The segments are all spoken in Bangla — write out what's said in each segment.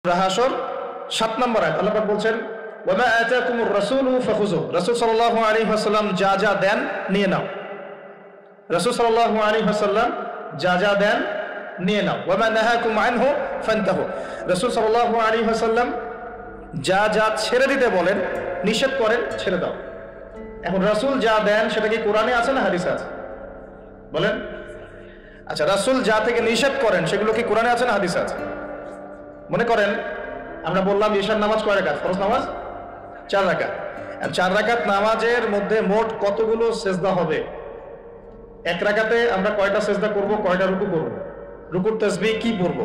হাসর 7 নম্বর আয়াত আল্লাহ পাক বলছেন ওয়ামা আতাকুমুর রাসূলু ফাখুযুহু। রাসূল সাল্লাল্লাহু আলাইহি ওয়াসাল্লাম যা যা দেন নিয়ে নাও। রাসূল সাল্লাল্লাহু আলাইহি ওয়াসাল্লাম যা যা দেন নিয়ে নাও। ওয়ামা নাহাকুম আনহু ফান্তাহু। রাসূল সাল্লাল্লাহু আলাইহি ওয়াসাল্লাম যা যা ছেড়ে দিতে বলেন, নিষেধ করেন, ছেড়ে দাও। এখন রাসূল যা দেন সেটা কি কোরআনে আছে না হাদিসে আছে? বলেন। আচ্ছা, রাসূল যা থেকে নিষেধ করেন সেগুলো কি কোরআনে আছে না হাদিসে আছে? মনে করেন আমরা বললাম ঈশার নামাজ কয় রাকাত? ফরজ নামাজ 4 রাকাত। আর 4 রাকাত নামাজের মধ্যে মোট কতগুলো সেজদা হবে? এক রাকাতে আমরা কয়টা সেজদা করব, কয়টা রুকু করব, রুকুর তাসবিহ কি পড়ব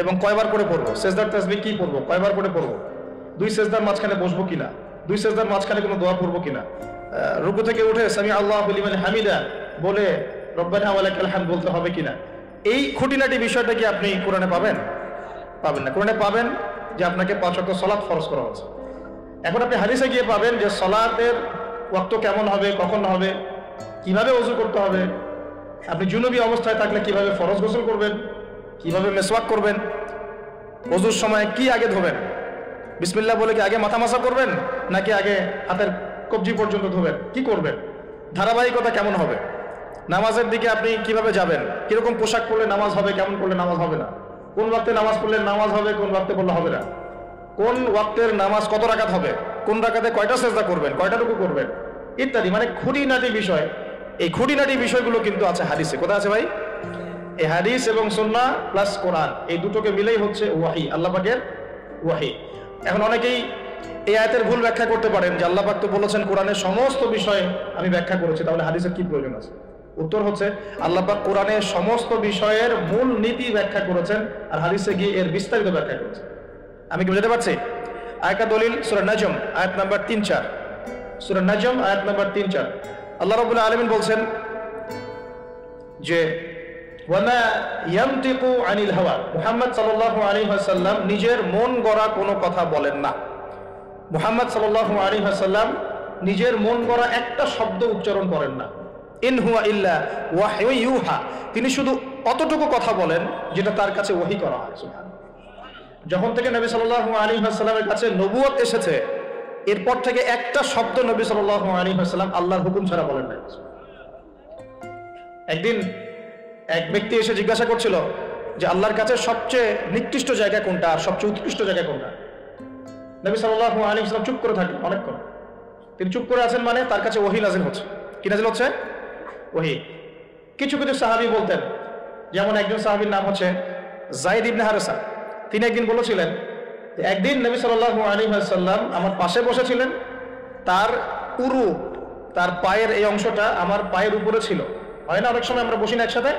এবং কয়বার করে পড়ব, সেজদার তাসবিহ কি পড়ব, কয়বার করে পড়ব, 2 সেজদার মাঝখানে বসবো কিনা, 2 সেজদার মাঝখানে কোনো দোয়া পড়ব কিনা, রুকু থেকে উঠে সামি আল্লাহু লিমান হামিদা বলে রব্বানা ওয়া লাকাল হামদ বলতে হবে কিনা, এই খুঁটিনাটি বিষয়টা কি আপনি কোরআনে পাবেন? পাবেন না। কোরআনে পাবেন যে আপনাকে 5 ওয়াক্ত সালাত ফরজ করা হয়েছে। এখন আপনি হাদিসে গিয়ে পাবেন যে সালাতের ওয়াক্ত কেমন হবে, কখন হবে, কিভাবে ওযু করতে হবে, আপনি জুনুবি অবস্থায় থাকলে কিভাবে ফরজ গোসল করবেন, কিভাবে মেসওয়াক করবেন, ওযুর সময় কি আগে ধোবেন, বিসমিল্লাহ বলে কি আগে মাথা মাসা করবেন নাকি আগে হাতের কবজি পর্যন্ত ধোবেন, কি করবেন, ধারাবাহিকতা কেমন হবে, নামাজের দিকে আপনি কিভাবে যাবেন, কিরকম পোশাক পরলে নামাজ হবে, কেমন করলে নামাজ হবে না, কোন ওয়াক্তে নামাজ পড়লে নামাজ হবে, কোন ওয়াক্তে পড়লে হবে না, কোন ওয়াক্তের নামাজ কত রাকাত হবে, কোন রাকাতে কয়টা সেজদা করবেন, কয়টা রুকু করবেন ইত্যাদি, মানে খুঁটিনাটি বিষয়। এই খুঁটিনাটি বিষয়গুলো কিন্তু আছে হাদিসে। কোথায় আছে ভাই? এই হাদিস এবং সুন্নাহ প্লাস কোরআন, এই দুটোকে মিলেই হচ্ছে ওয়াহি, আল্লাহ পাকের ওয়াহি। এখন অনেকেই এই আয়াতের ভুল ব্যাখ্যা করতে পারেন যে আল্লাহ পাক তো বলেছেন কোরআনের সমস্ত বিষয় আমি ব্যাখ্যা করেছি, তাহলে হাদিসের কি প্রয়োজন আছে? উত্তর হচ্ছে আল্লাহ পাক কোরআনের সমস্ত বিষয়ের মূল নীতি ব্যাখ্যা করেছেন আর হাদিসে গিয়ে এর বিস্তারিত ব্যাখ্যা করেছেন। আমি কি বুঝতে পারছি? আয়াত দলিল সূরা নাজম আয়াত নাম্বার 3-4, সূরা নাজম আয়াত নাম্বার 3-4 আল্লাহ রাব্বুল আলামিন বলছেন যে ওয়ামা ইয়ানতিকু আনিল হাওয়া, মুহাম্মদ সাল্লাল্লাহু আলাইহি ওয়াসাল্লাম নিজের মন গড়া কোনো কথা বলেন না। মুহাম্মদ সাল্লাল্লাহু আলাইহি ওয়াসাল্লাম নিজের মন গড়া একটা শব্দ উচ্চারণ করেন না। ইন হুয়া ইল্লা ওয়াহয়ু ইউহা, তিনি শুধু অতটুকু কথা বলেন যেটা তার কাছে ওহী করা হয়। সুবহানাল্লাহ। যখন থেকে নবী সাল্লাল্লাহু আলাইহি ওয়াসাল্লামের কাছে নবুয়ত এসেছে, এরপর থেকে একটা শব্দ নবী সাল্লাল্লাহু আলাইহি ওয়াসাল্লাম আল্লাহর হুকুম ছাড়া বলেন না। একদিন এক ব্যক্তি এসে জিজ্ঞাসা করছিল যে আল্লাহর কাছে সবচেয়ে নিকৃষ্ট জায়গা কোনটা আর সবচেয়ে উৎকৃষ্ট জায়গা কোনটা? নবী সাল্লাল্লাহু আলাইহি ওয়াসাল্লাম চুপ করে থাকেন অনেকক্ষণ। তিনি চুপ করে আছেন মানে তার কাছে ওহী নাযিল হচ্ছে। কি নাযিল হচ্ছে? ওহী। কিছু কিছু সাহাবী বলতেন, যেমন একজন সাহাবীর নাম হচ্ছে যায়েদ ইবনে হারেসা। তিনি একদিন বলেছিলেন যে একদিন নবী সাল্লাল্লাহু আলাইহি ওয়াসাল্লাম আমার পাশে বসেছিলেন, তার উরু, তার পায়ের এই অংশটা আমার পায়ের উপরে ছিল। হয় না অনেক সময় আমরা বসি না একসাথে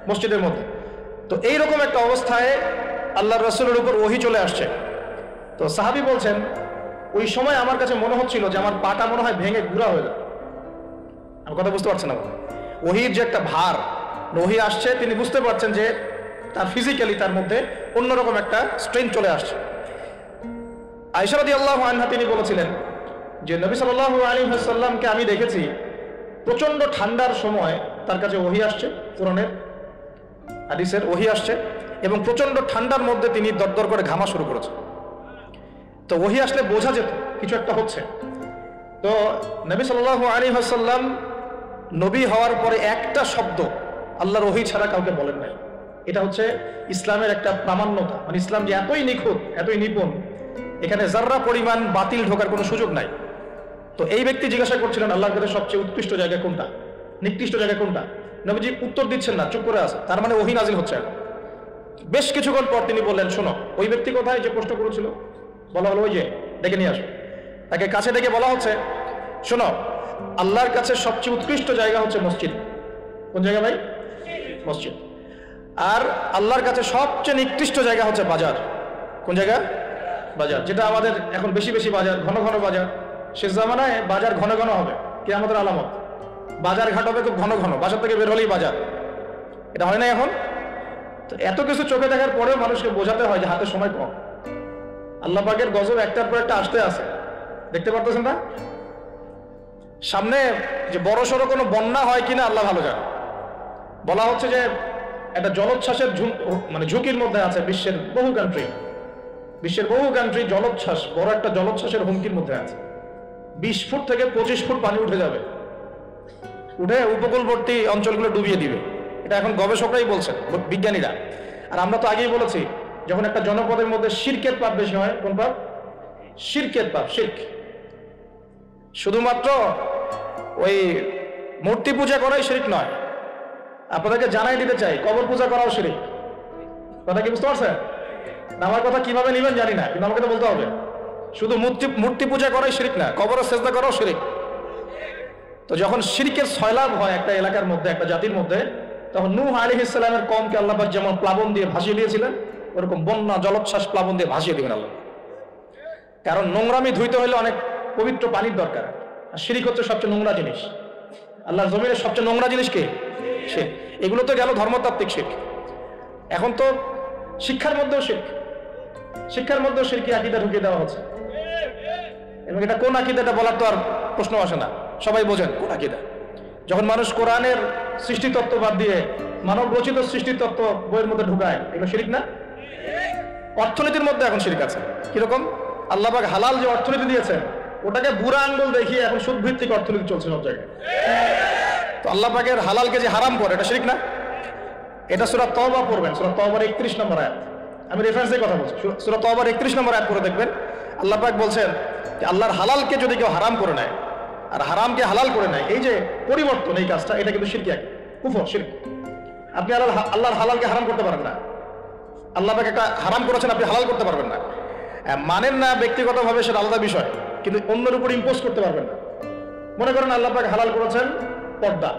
মসজিদের মধ্যে, তো এইরকম একটা অবস্থায় আল্লাহর রাসূলের উপর ওহী চলে আসছে। তো সাহাবী বলছেন ওই সময় আমার কাছে মনে হচ্ছিল যে আমার পাটা মনে হয় ভেঙে গুঁড়া হয়ে যাবে। আমার কথা বুঝতে পারছেন না? ওহীর যে একটা ভার, ওহী আসছে, তিনি বুঝতে পারছেন যে তার ফিজিক্যালি তার মধ্যে অন্যরকম একটা স্ট্রেংথ চলে আসছে। আয়েশা রাদিয়াল্লাহু আনহা তিনি বলেছিলেন যে নবী সাল্লাল্লাহু আলাইহি ওয়াসাল্লামকে আমি দেখেছি প্রচন্ড ঠান্ডার সময় তার কাছে ওহী আসছে, কোরআনের হাদিসের ওহী আসছে, এবং প্রচন্ড ঠান্ডার মধ্যে তিনি দরদর করে ঘামা শুরু করেছেন। তো ওহী আসলে বোঝা যেত কিছু একটা হচ্ছে। তো নবী সাল্লাল্লাহু আলাইহি ওয়াসাল্লাম নবী হওয়ার পরে একটা শব্দ আল্লাহর ওহী ছাড়া কাউকে বলেন নাই। এটা হচ্ছে ইসলামের একটা প্রামাণ্যতা, মানে ইসলাম যে এতই নিখুঁত, এতই নিপুণ, এখানে যাররা পরিমাণ বাতিল ঢোকার কোনো সুযোগ নাই। তো এই ব্যক্তি জিজ্ঞাসা করছিলেন আল্লাহর কাছে সবচেয়ে উৎকৃষ্ট জায়গা কোনটা, নিকৃষ্ট জায়গা কোনটা? নবীজি উত্তর দিচ্ছেন না, চুপ করে আছে। তার মানে ওহী নাযিল হচ্ছে। বেশ কিছুক্ষণ পর তিনি বললেন, শোনো, ওই ব্যক্তি কোথায় যে প্রশ্ন করেছিল? বলা হলো ওই যে, ডেকে নিয়ে আসো। তাকে কাছে ডেকে বলা হচ্ছে, শোনো, আল্লাহর কাছে সবচেয়ে উৎকৃষ্ট জায়গা হচ্ছে মসজিদ। কোন জায়গা ভাই? মসজিদ। আর আল্লাহর কাছে সবচেয়ে নিকৃষ্ট জায়গা হচ্ছে বাজার। কোন জায়গা? বাজার। যেটা আমাদের এখন বেশি বেশি বাজার, ঘন ঘন বাজার। শেষ জামানায় বাজার ঘন ঘন হবে, কিয়ামতের আলামত। বাজার ঘাট হবে খুব ঘন ঘন, বাজার থেকে বের হলেই বাজার। এটা হয় না এখন? তো এত কিছু চোখে দেখার পরেও মানুষকে বোঝাতে হয় যে হাতে সময় কম। আল্লাহ পাকের গজব একটার পর একটা আসতে আছে, দেখতে পারতেছেন না? সামনে যে বড় সড়ো কোনো বন্যা হয় কিনা আল্লাহ ভালো জানে। বলা হচ্ছে যে একটা জলোচ্ছ্বাসের মানে ঝুঁকির মধ্যে আছে বিশ্বের বহু কান্ট্রি। বিশ্বের বহু কান্ট্রি জলোচ্ছ্বাস, বড় একটা জলোচ্ছ্বাসের হুমকির মধ্যে আছে। 20 ফুট থেকে 25 ফুট পানি উঠে যাবে, উঠে উপকূলবর্তী অঞ্চলগুলো ডুবিয়ে দিবে। এটা এখন গবেষকরাই বলছেন, বিজ্ঞানীরা। আর আমরা তো আগেই বলেছি, যখন একটা জনপদের মধ্যে শিরকের পাপ বেশি হয়, কোন পাপ? শিরকের পাপ, শিরক। শুধুমাত্র ওই মূর্তি পূজা করাই শিরক নয়, আপনাদেরকে জানাই দিতে চাই, কবর পূজা করাও শিরক। কথা কি বুঝতে পারছেন? আমার কথা কিভাবে নেবেন জানি না, কিন্তু আমাকে তো বলতে হবে। শুধু মূর্তি পূজা করাই শিরক না, কবরের সেজদা করাও শিরক। তো যখন শিরকের সয়লাব হয় একটা এলাকার মধ্যে, একটা জাতির মধ্যে, তখন নূহ আলাইহিস সালামের কওমকে আল্লাহ পাক যেমন প্লাবন দিয়ে ভাসিয়ে দিয়েছিলেন, ওরকম বন্যা জলোচ্ছ্বাস প্লাবন দিয়ে ভাসিয়ে দিবেন আল্লাহ। কারণ নোংরামি ধুইতে হলে অনেক পবিত্র পানির দরকার, আর শিরক হচ্ছে সবচেয়ে নোংরা জিনিস। আল্লাহর জমিনের সবচেয়ে নোংরা জিনিস কি? শিরক। এগুলো তো গেল ধর্মতাত্ত্বিক শিরক। এখন তো শিক্ষার মধ্যেও শিরক, শিক্ষার মধ্যেও শিরকি আকীদা ঢুকিয়ে দেওয়া হচ্ছে। এবং এটা কোন আকীদাটা বলার তো আর প্রশ্ন আসে না, সবাই বোঝেন কোন আকীদা। যখন মানুষ কোরআনের সৃষ্টিতত্ত্ব বাদ দিয়ে মানব রচিত সৃষ্টিতত্ত্ব বইয়ের মধ্যে ঢুকায়, এগুলো শিরক না? অর্থনীতির মধ্যে এখন শিরক আছে। কিরকম? আল্লাহ পাক হালাল যে অর্থনীতি দিয়েছেন, ওটাকে বুড়া আঙ্গুল দেখিয়ে এখন সুদ ভিত্তিক অর্থনীতি চলছে সব জায়গায়। তো আল্লাহ পাকের হালালকে যে হারাম করে, এটা শিরক না? এটা সূরা তওবা পড়বেন, সূরা তওবার 31 নম্বর আয়াত। আমি রেফারেন্সের কথা বলছি, সূরা তওবার 31 নম্বর আয়াত পড়ে দেখবেন। আল্লাহ পাক বলছেন যে আল্লাহর হালালকে যদি কেউ হারাম করে নেয় আর হারামকে হালাল করে নেয়, এই যে পরিবর্তন, এই কাজটা, এটা কিন্তু শিরকি, কুফর, শিরক। আপনি আল্লাহর হালালকে হারাম করতে পারেন না। আল্লাহ পাক একটা হারাম করেছেন, আপনি হালাল করতে পারবেন না। মানেন না ব্যক্তিগতভাবে, সেটা আলাদা বিষয়, কিন্তু অন্যের উপর ইম্পোজ করতে পারবেন না। মনে করেন আল্লাহ পাক হালাল করেছেন পর্দা,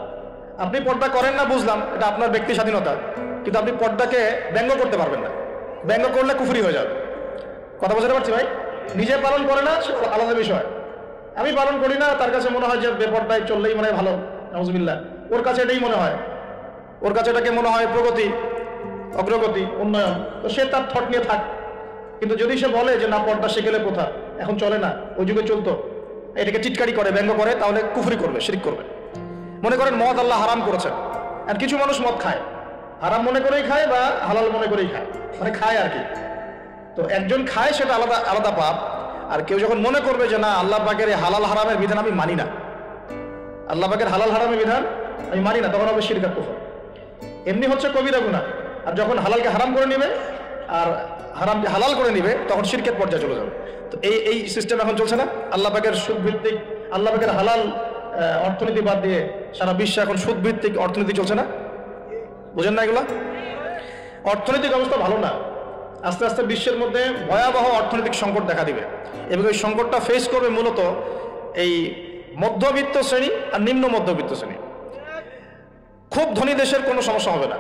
আপনি পর্দা করেন না, বুঝলাম, এটা আপনার ব্যক্তি স্বাধীনতা, কিন্তু আপনি পর্দাকে ব্যঙ্গ করতে পারবেন না। ব্যঙ্গ করলে কুফরি হয়ে যাবে। কথা বুঝতে পারছি ভাই? নিজে পালন করে না, সেটা আলাদা বিষয়। আমি পালন করি না, তার কাছে মনে হয় যে বেপর্দায় চললেই মনে হয় ভালো, নাউজুবিল্লাহ। ওর কাছে এটাই মনে হয়, ওর কাছে এটাকে মনে হয় প্রগতি, অগ্রগতি, উন্নয়ন। তো সে তার থট নিয়ে থাক। কিন্তু যদি সে বলে যে না, পর্দা সেকেলে প্রথা, এখন চলে না, ওই যুগে চলতো, এটাকে টিটকারি করে, ব্যঙ্গ করে, তাহলে কুফরি করবে, শিরক করবে। মনে করেন মদ আল্লাহ হারাম করেছেন, আর কিছু মানুষ মদ খায়, হারাম মনে করেই খায় বা হালাল মনে করেই খায়, মানে খায় আর কি। তো একজন খায়, সেটা আলাদা আলাদা পাপ। আর কেউ যখন মনে করবে যে না, আল্লাহ পাকের এই হালাল হারামের বিধান আমি মানি না, আল্লাহ পাকের হালাল হারামের বিধান আমি মানি না, তখন হবে শিরক আর কুফর। এমনি হচ্ছে কবিরা গুনাহ। আর যখন হালালকে হারাম করে নেবে আর হারামকে হালাল করে নেবে, তখন শিরকের পর্যায়ে চলে যাবে। তো এই সিস্টেম এখন চলছে না? আল্লাহ পাকের সুদ ভিত্তিক, আল্লাহ পাকের হালাল অর্থনীতি বাদ দিয়ে সারা বিশ্বে এখন সুদ ভিত্তিক অর্থনীতি চলছে না? বুঝেন না এগুলা? অর্থনৈতিক অবস্থা ভালো না। আস্তে আস্তে বিশ্বের মধ্যে ভয়াবহ অর্থনৈতিক সংকট দেখা দিবে, এবং এই সংকটটা ফেস করবে মূলত এই মধ্যবিত্ত শ্রেণী আর নিম্ন মধ্যবিত্ত শ্রেণী। খুব ধনী দেশের কোনো সমস্যা হবে না,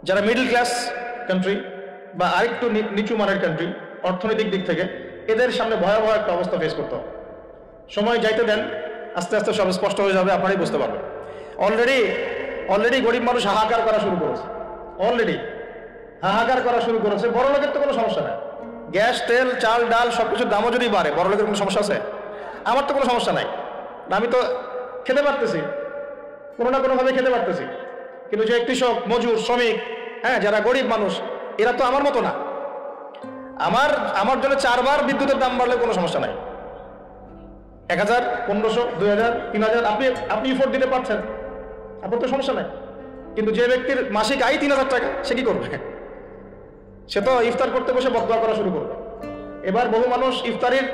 যারা মিডল ক্লাস কান্ট্রি বা আরেকটু নিচু মানের কান্ট্রি অর্থনৈতিক দিক থেকে, এদের সামনে ভয়াবহ একটা অবস্থা ফেস করতে হবে। সময় যাইতে দেন, আস্তে আস্তে সব স্পষ্ট হয়ে যাবে, আপনারাই বুঝতে পারবেন। অলরেডি গরিব মানুষ হাহাকার করা শুরু করেছে, অলরেডি হাহাকার করা শুরু করেছে। বড় লোকের তো কোনো সমস্যা নাই, গ্যাস, তেল, চাল, ডাল সবকিছুর দামও যদি বাড়ে, বড় লোকের কোনো সমস্যা আছে? আমার তো কোনো সমস্যা নাই, আমি তো খেতে পারতেছি, কোনো না কোনোভাবে খেতে পারতেছি। কিন্তু যে কৃষক, মজুর, শ্রমিক, হ্যাঁ, যারা গরিব মানুষ, এরা তো আমার মতো না। আমার জন্য 4 বার বিদ্যুতের দাম বাড়লে কোনো সমস্যা নাই। 1000, 1500, 2000, 3000 আপনি ইফোর্ট দিতে পারছেন, আপনার তো সমস্যা নাই। কিন্তু যে ব্যক্তির মাসিক আয় 3000 টাকা, সে কি করবে? সে তো ইফতার করতে বসে বদদোয়া করা শুরু করবে। এবার বহু মানুষ ইফতারির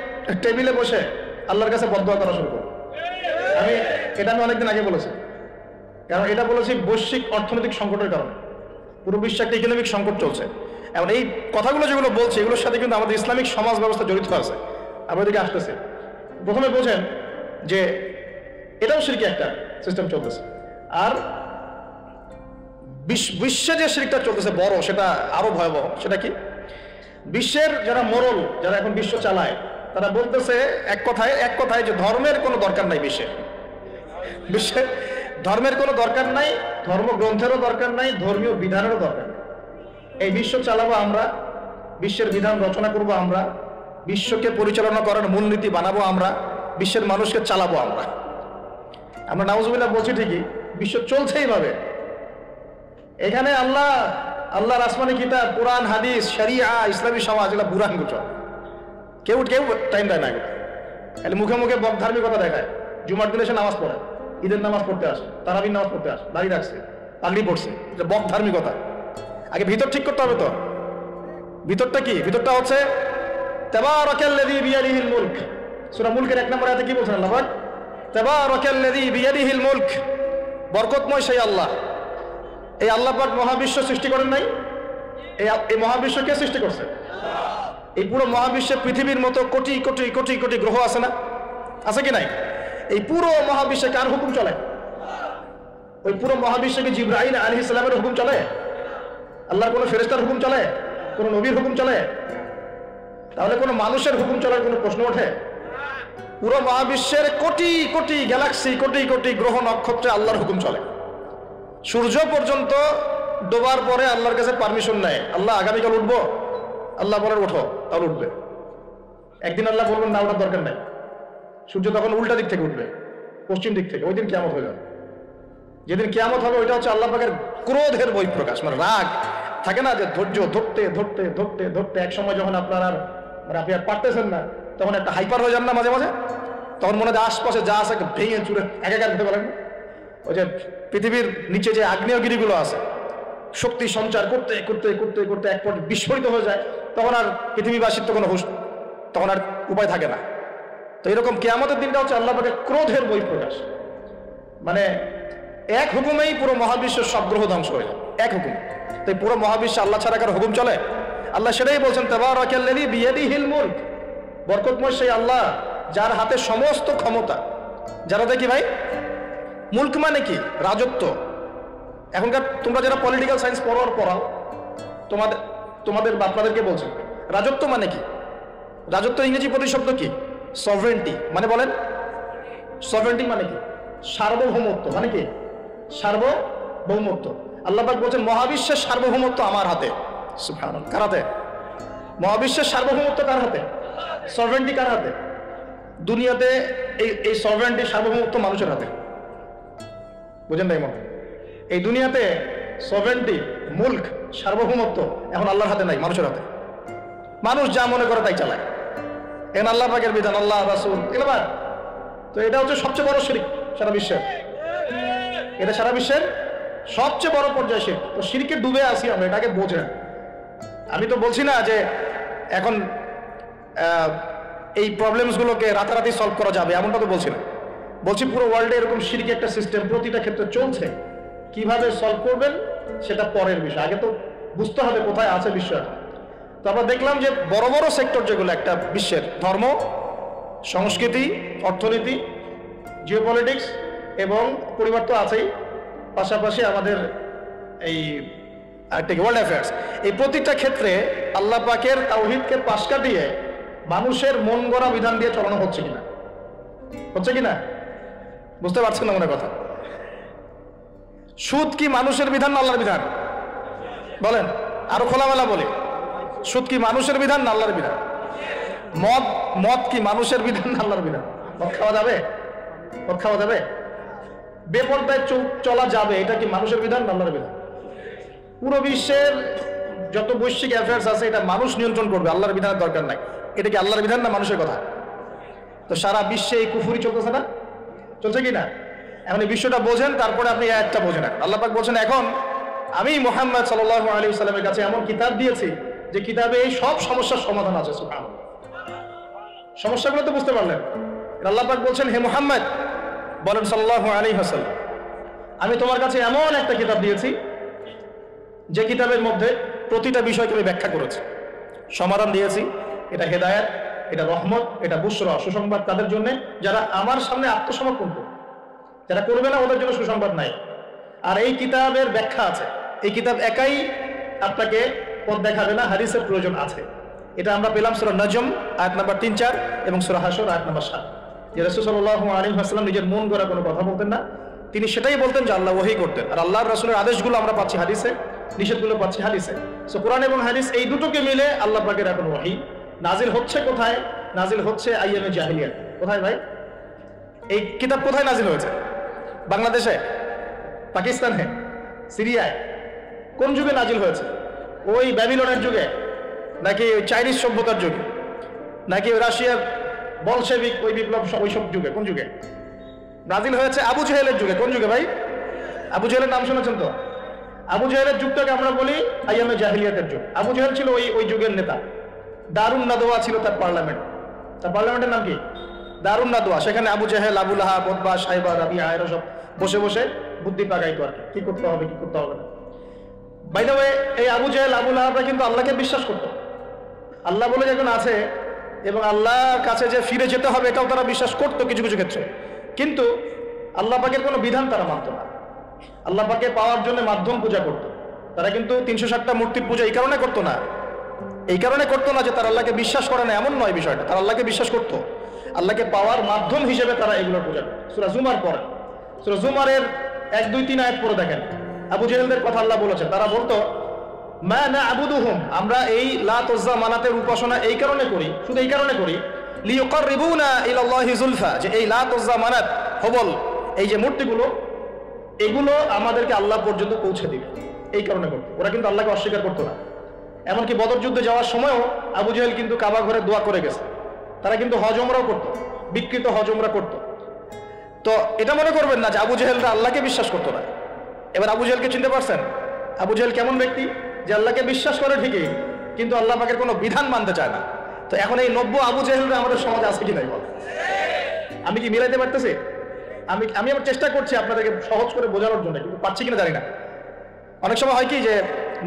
টেবিলে বসে আল্লাহর কাছে বদদোয়া করা শুরু করবে। এটা আমি অনেকদিন আগে বলেছি, কারণ এটা বলেছি বৈশ্বিক অর্থনৈতিক সংকটের কারণে। পুরো বিশ্বে একটা ইকোনমিক সংকট চলছে। এখন এই কথাগুলো যেগুলো বলছে, এগুলোর সাথে কিন্তু আমাদের ইসলামিক সমাজ ব্যবস্থা জড়িত আছে। আমরা এদিকে আসতেছে, প্রথমে বোঝেন যে এটাও শিরকি একটা সিস্টেম চলতেছে। আর বিশ্বে যে শিরকটা চলতেছে বড়, সেটা আরো ভয়াবহ। সেটা কি? বিশ্বের যারা মোরল, যারা এখন বিশ্ব চালায়, তারা বলতেছে এক কথায় যে ধর্মের কোনো দরকার নাই বিশ্বে ধর্মের কোনো দরকার নাই, ধর্মগ্রন্থেরও দরকার নাই, ধর্মীয় বিধানেরও দরকার নেই। এই বিশ্ব চালাবো আমরা, বিশ্বের বিধান রচনা করব আমরা, বিশ্বকে পরিচালনা করার মূলনীতি বানাবো আমরা, বিশ্বের মানুষকে চালাবো আমরা। নাউজুবিল্লাহ বলছি ঠিকই, বিশ্ব চলছে এইভাবে। এখানে আল্লাহ আল্লাহর আসমানি কিতাব, কোরআন, হাদিস, শরিয়া, ইসলামী সমাজ, এগুলো বুড়ান গুটো। কেউ টাইম দেয় না এগুলো, খালি মুখে মুখে বক ধার্মিকতা দেখায়। জুমার দিনে এসে নামাজ পড়ে, ঈদের নামাজ পড়তে আসে, তারাবির নামাজ পড়তে আসে, দাঁড়িয়ে রাখছে, পাগড়ি পড়ছে, এটা বক ধার্মিকতা। আগে ভিতর ঠিক করতে হবে। তো ভিতরটা কি? ভিতরটা হচ্ছে তাবারাকাল্লাযী বিয়াদিহিল মুলক। সূরা মুলকের 1 নম্বর আয়াতে কি বলছেন আল্লাহ পাক? তাবারাকাল্লাযী বিয়াদিহিল মুলক, বরকতময় সেই আল্লাহ। এই আল্লাহ পাক মহাবিশ্ব সৃষ্টি করেন নাই? এই মহাবিশ্ব কে সৃষ্টি করছে? এই পুরো মহাবিশ্বে পৃথিবীর মতো কোটি কোটি কোটি কোটি গ্রহ আছে না? আছে কি নাই? এই পুরো মহাবিশ্বে কার হুকুম চলে? ওই পুরো মহাবিশ্বে কি জিবরাইল আলাইহিস সালামের হুকুম চলে? আল্লাহর কোনো ফেরেশতার হুকুম চলে? কোনো নবীর হুকুম চলে? তাহলে কোনো মানুষের হুকুম চলার কোনো প্রশ্ন ওঠে? পুরো মহাবিশ্বের কোটি কোটি গ্যালাক্সি, কোটি কোটি গ্রহ নক্ষত্রে আল্লাহর হুকুম চলে। সূর্য পর্যন্ত ডোবার পরে আল্লাহর কাছে পারমিশন নেয়, আল্লাহ আগামীকাল উঠবো, আল্লাহ বলেন ওঠো, তাহলে উঠবে। একদিন আল্লাহ বলবেন না, ওঠার দরকার নাই। সূর্য তখন উল্টা দিক থেকে উঠবে, পশ্চিম দিক থেকে। ওই দিন কিয়ামত হয়ে যাবে। যেদিন কিয়ামত হবে ওইটা হচ্ছে আল্লাহ পাকের ক্রোধের বহিঃপ্রকাশ, মানে রাগ থাকে না, যে ধৈর্য ধরতে ধরতে ধরতে ধরতে এক সময় যখন আপনার আর আপনি আর পারতেছেন না, তখন একটা হাইপার হয়ে যান না মাঝে মাঝে? তখন মনে হয় আশপাশে যা আছে ভেঙে চুরে একাকার দিতে পারেন। ওই যে পৃথিবীর নিচে যে আগ্নেয়গিরিগুলো আছে, শক্তি সঞ্চার করতে করতে করতে করতে এক পর্যায়ে বিস্ফোরিত হয়ে যায়, তখন আর পৃথিবীবাসীর তো কোনো হুঁশ, তখন আর উপায় থাকে না। তো এরকম কিয়ামতের দিনটা হচ্ছে আল্লাহ পাকের ক্রোধের বহিঃপ্রকাশ। মানে এক হুকুমেই পুরো মহাবিশ্বের সব গ্রহ ধ্বংস হয়ে যায়, এক হুকুম। তো পুরো মহাবিশ্বে আল্লাহ ছাড়া কারো হুকুম চলে? আল্লাহ সেটাই বলছেন, তাবারাকাল্লাযী বিয়াদিহিল মুলক, বরকতময় সেই আল্লাহ যার হাতে সমস্ত ক্ষমতা। যার হাতে কি ভাই? মুলক মানে কি? রাজত্ব। এখনকার তোমরা যারা পলিটিক্যাল সায়েন্স পড়াও, তোমাদের আপনাদেরকে বলছেন রাজত্ব মানে কি? রাজত্ব ইংরেজি প্রতিশব্দ কি? সভরেন্টি। মানে বলেন, সভরেন্টি মানে কি? সার্বভৌমত্ব। মানে কি? সার্বভৌমত্ব। আল্লাহ পাক বলছেন মহাবিশ্বের সার্বভৌমত্ব আমার হাতে। সুবহানাল্লাহ। কার হাতে? মহাবিশ্বের সার্বভৌমত্ব কার হাতে? সভরেন্টি কার হাতে? দুনিয়াতে এই সভরেন্টি, সার্বভৌমত্ব মানুষের হাতে। বুঝেন নাই মনে? এই দুনিয়াতে সভরেন্টি, মুলক, সার্বভৌমত্ব এখন আল্লাহর হাতে নাই, মানুষের হাতে। মানুষ যা মনে করে তাই চালায়। এখন আল্লাহ পাকের বিধান, আল্লাহ রাসূল এগুলো। তো এটা হচ্ছে সবচেয়ে বড় শিরক সারা বিশ্বের। এটা সারা বিশ্বের সবচেয়ে বড় পর্যায়ে শিরক। তো শিরকে ডুবে আসি আমরা, এটাকে বোঝেন। আমি তো বলছি না যে এখন এই প্রবলেমসগুলোকে রাতারাতি সলভ করা যাবে, এমনটা তো বলছি না। বলছি পুরো ওয়ার্ল্ডে এরকম শিরকি একটা সিস্টেম প্রতিটা ক্ষেত্রে চলছে। কিভাবে সলভ করবেন সেটা পরের বিষয়, আগে তো বুঝতে হবে কোথায় আছে বিষয়। তো আমরা দেখলাম যে বড় বড় সেক্টর যেগুলো একটা বিশ্বের, ধর্ম, সংস্কৃতি, অর্থনীতি, জিওপলিটিক্স এবং পরিবার তো আছেই, পাশাপাশি আমাদের এই একটা ওয়ার্ল্ড অ্যাফেয়ার্স, এই প্রতিটা ক্ষেত্রে আল্লাহ পাকের তাওহীদকে পাশ কাটিয়ে মানুষের মন গড়া বিধান দিয়ে চলানো হচ্ছে কিনা? হচ্ছে কিনা? বুঝতে পারছেন না মনে কথা? সুদ কি মানুষের বিধান না আল্লাহর বিধান? বলেন, আরো খোলামেলা বলে, সুদ কি মানুষের বিধান না আল্লাহর বিধান? মদ কি মানুষের বিধান না আল্লাহর বিধান? মদ খাওয়া যাবে? মদ খাওয়া যাবে? বেপরদায় চলা যাবে, এটা কি মানুষের বিধান না আল্লাহর বিধান? পুরো বিশ্বের যত বৈশ্বিক অ্যাফেয়ার্স আছে এটা মানুষ নিয়ন্ত্রণ করবে, আল্লাহর বিধানের দরকার নাই। এটা কি আল্লাহর বিধান না মানুষের কথা? তো সারা বিশ্বে এই কুফুরি চলতেছে না? চলছে কি না? এখন এই বিশ্বটা বোঝেন, তারপরে আপনি একটা বোঝেন। আল্লাহ পাক বলছেন, এখন আমি মুহাম্মদ সাল্লাল্লাহু আলাইহি ওয়াসাল্লামের কাছে এমন কিতাব দিয়েছি যে কিতাবে এই সব সমস্যার সমাধান আছে। সুবহানাল্লাহ। সমস্যাগুলো তো বুঝতে পারলেন? আল্লাহ পাক বলছেন, হে মুহাম্মদ বলেন সাল্লাল্লাহু আলাইহি ওয়াসাল্লাম, আমি তোমার কাছে এমন একটা কিতাব দিয়েছি যে কিতাবের মধ্যে প্রতিটা বিষয়কে আমি ব্যাখ্যা করেছি, সমাধান দিয়েছি। এটা হেদায়েত, এটা রহমত, এটা বুশরা, সুসংবাদ তাদের জন্য যারা আমার সামনে আত্মসমর্পণ করবে। যারা করবে না ওদের জন্য সুসংবাদ নাই। আর এই কিতাবের ব্যাখ্যা আছে। এই কিতাব একাই আপনাকে পথ দেখাবে না, হাদিসের প্রয়োজন আছে। এটা আমরা পেলাম সূরা নজম আয়াত নাম্বার 3-4 এবং সূরা হাশর আয়াত নাম্বার 7। যে রাসূল সাল্লাল্লাহু আলাইহি ওয়াসাল্লাম নিজের মন গড়া কোনো কথা বলতেন না, তিনি সেটাই বলতেন যে আল্লাহ ওহী করতেন। আর আল্লাহর রাসূলের আদেশগুলো আমরা পাচ্ছি হাদিসে, নিষেধগুলো পাচ্ছি হাদিসে। সো কোরআন এবং হাদিস এই দুটোকে মিলে আল্লাহ পাকের এখন ওহী নাজিল হচ্ছে। কোথায় নাজিল হচ্ছে? আইয়ামে জাহিলিয়াত। কোথায় ভাই? এই কিতাব কোথায় নাজিল হয়েছে? বাংলাদেশে, পাকিস্তানে, সিরিয়ায়? কোন যুগে নাজিল হয়েছে? ওই ব্যাবিলনের যুগে, নাকি ওই চাইনিজ সভ্যতার যুগে, নাকি রাশিয়ার বলশেবিক ওই বিপ্লব ওইসব যুগে? কোন যুগে নাজিল হয়েছে? আবু জেহেলের যুগে। কোন যুগে ভাই? আবু জেহেলের নাম শুনেছেন তো? আবু জেহেলের যুগটাকে আমরা বলি আইয়ামে জাহিলিয়াতের যুগ। আবু জেহেল ছিল ওই যুগের নেতা। দারুন নাদওয়া ছিল তার পার্লামেন্ট। তার পার্লামেন্টের নাম কি? দারুন নাদওয়া। সেখানে আবু জেহেল, আবু লাহাব, উতবা, সাইবা, রাবিয়া এরা সব বসে বসে বুদ্ধি পাকাইতো আর কি করতে হবে কি করতে হবে না। বাই দ্য ওয়ে, এই আবু জেহেল, আবু লাহাবরা কিন্তু আল্লাহকে বিশ্বাস করতো। আল্লাহ বলে যখন আছে এবং আল্লাহর কাছে যে ফিরে যেতে হবে এটাও তারা বিশ্বাস করতো কিছু কিছু ক্ষেত্রে। কিন্তু আল্লাহ পাকের কোনো বিধান তারা মানত না। আল্লাহ পাকে পাওয়ার জন্য মাধ্যম পূজা করতো তারা। কিন্তু 360টা মূর্তির পূজা এই কারণে করতো না, যে তারা আল্লাহকে বিশ্বাস করে না এমন নয় বিষয়টা। তারা আল্লাহকে বিশ্বাস করতো, আল্লাহকে পাওয়ার মাধ্যম হিসেবে তারা এগুলোর পূজা করতো। সূরা জুমার পরে, সূরা জুমারের 1, 2, 3 আয়াত পরে দেখেন আবু জেহেলদের কথা আল্লাহ বলেছেন। তারা বলতো মা না'বুদুহুম, আমরা এই লাত উজ্জা মানাতের উপাসনা এই কারণে করি, শুধু এই কারণে করি, লিয়ুকাররিবুনা ইলাল্লাহি যুলফা, যে এই লাত উজ্জা মানাত হবল এই যে মূর্তিগুলো এগুলো আমাদেরকে আল্লাহ পর্যন্ত পৌঁছে দিবে, এই কারণে করতো। ওরা কিন্তু আল্লাহকে অস্বীকার করতো না। এমনকি বদর যুদ্ধে যাওয়ার সময়ও আবু জেহেল কিন্তু কাবা ঘরে দোয়া করে গেছে। তারা কিন্তু হজ উমরাও করতো, বিকৃত হজ উমরা করতো। তো এটা মনে করবেন না যে আবু জেহেলরা আল্লাহকে বিশ্বাস করতো না। এবার আবু জেহেলকে চিনতে পারছেন? আবু জেহেল কেমন ব্যক্তি? যে আল্লাহকে বিশ্বাস করে ঠিকই, কিন্তু আল্লাহ পাকের কোনো বিধান মানতে চায় না। তো এখন এই নব্য আবু জেহেলরা আমাদের সমাজে আছে কি নাই বল? আমি কি মিলাইতে পারতেছি? আমি আমার চেষ্টা করছি আপনাদেরকে সহজ করে বোঝানোর জন্য, কিন্তু পারছি কিনা জানি না। অনেক সময় হয় কি যে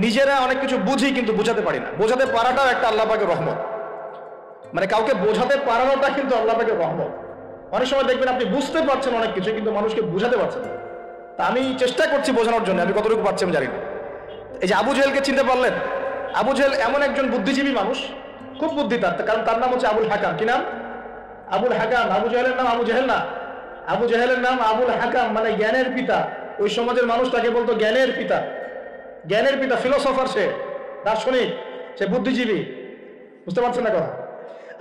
নিজেরা অনেক কিছু বুঝি কিন্তু বোঝাতে পারি না। বোঝাতে পারাটাও একটা আল্লাহ পাকের রহমত। মানে কাউকে বোঝাতে পারানোটা কিন্তু আল্লাহ পাকের রহমত। অনেক সময় দেখবেন আপনি বুঝতে পারছেন অনেক কিছু, কিন্তু মানুষকে বোঝাতে পারছেন না। তা আমি চেষ্টা করছি বোঝানোর জন্য, আমি কতটুকু পারছি আমি জানি না। এই যে আবু জেহেলকে চিনতে পারলেন? আবু জেহেল এমন একজন বুদ্ধিজীবী মানুষ, খুব বুদ্ধি তার, কারণ তার নাম হচ্ছে আবুল হাকাম। কি নাম? আবুল হাকাম। আবু জেহেলের নাম আবু জেহেল না, আবু জেহেলের নাম আবুল হাকাম, মানে জ্ঞানের পিতা। ওই সমাজের মানুষ তাকে বলতো জ্ঞানের পিতা। জ্ঞানের পিতা, ফিলোসফার, সে দার্শনিক, সে বুদ্ধিজীবী। বুঝতে পারছেন না কথা?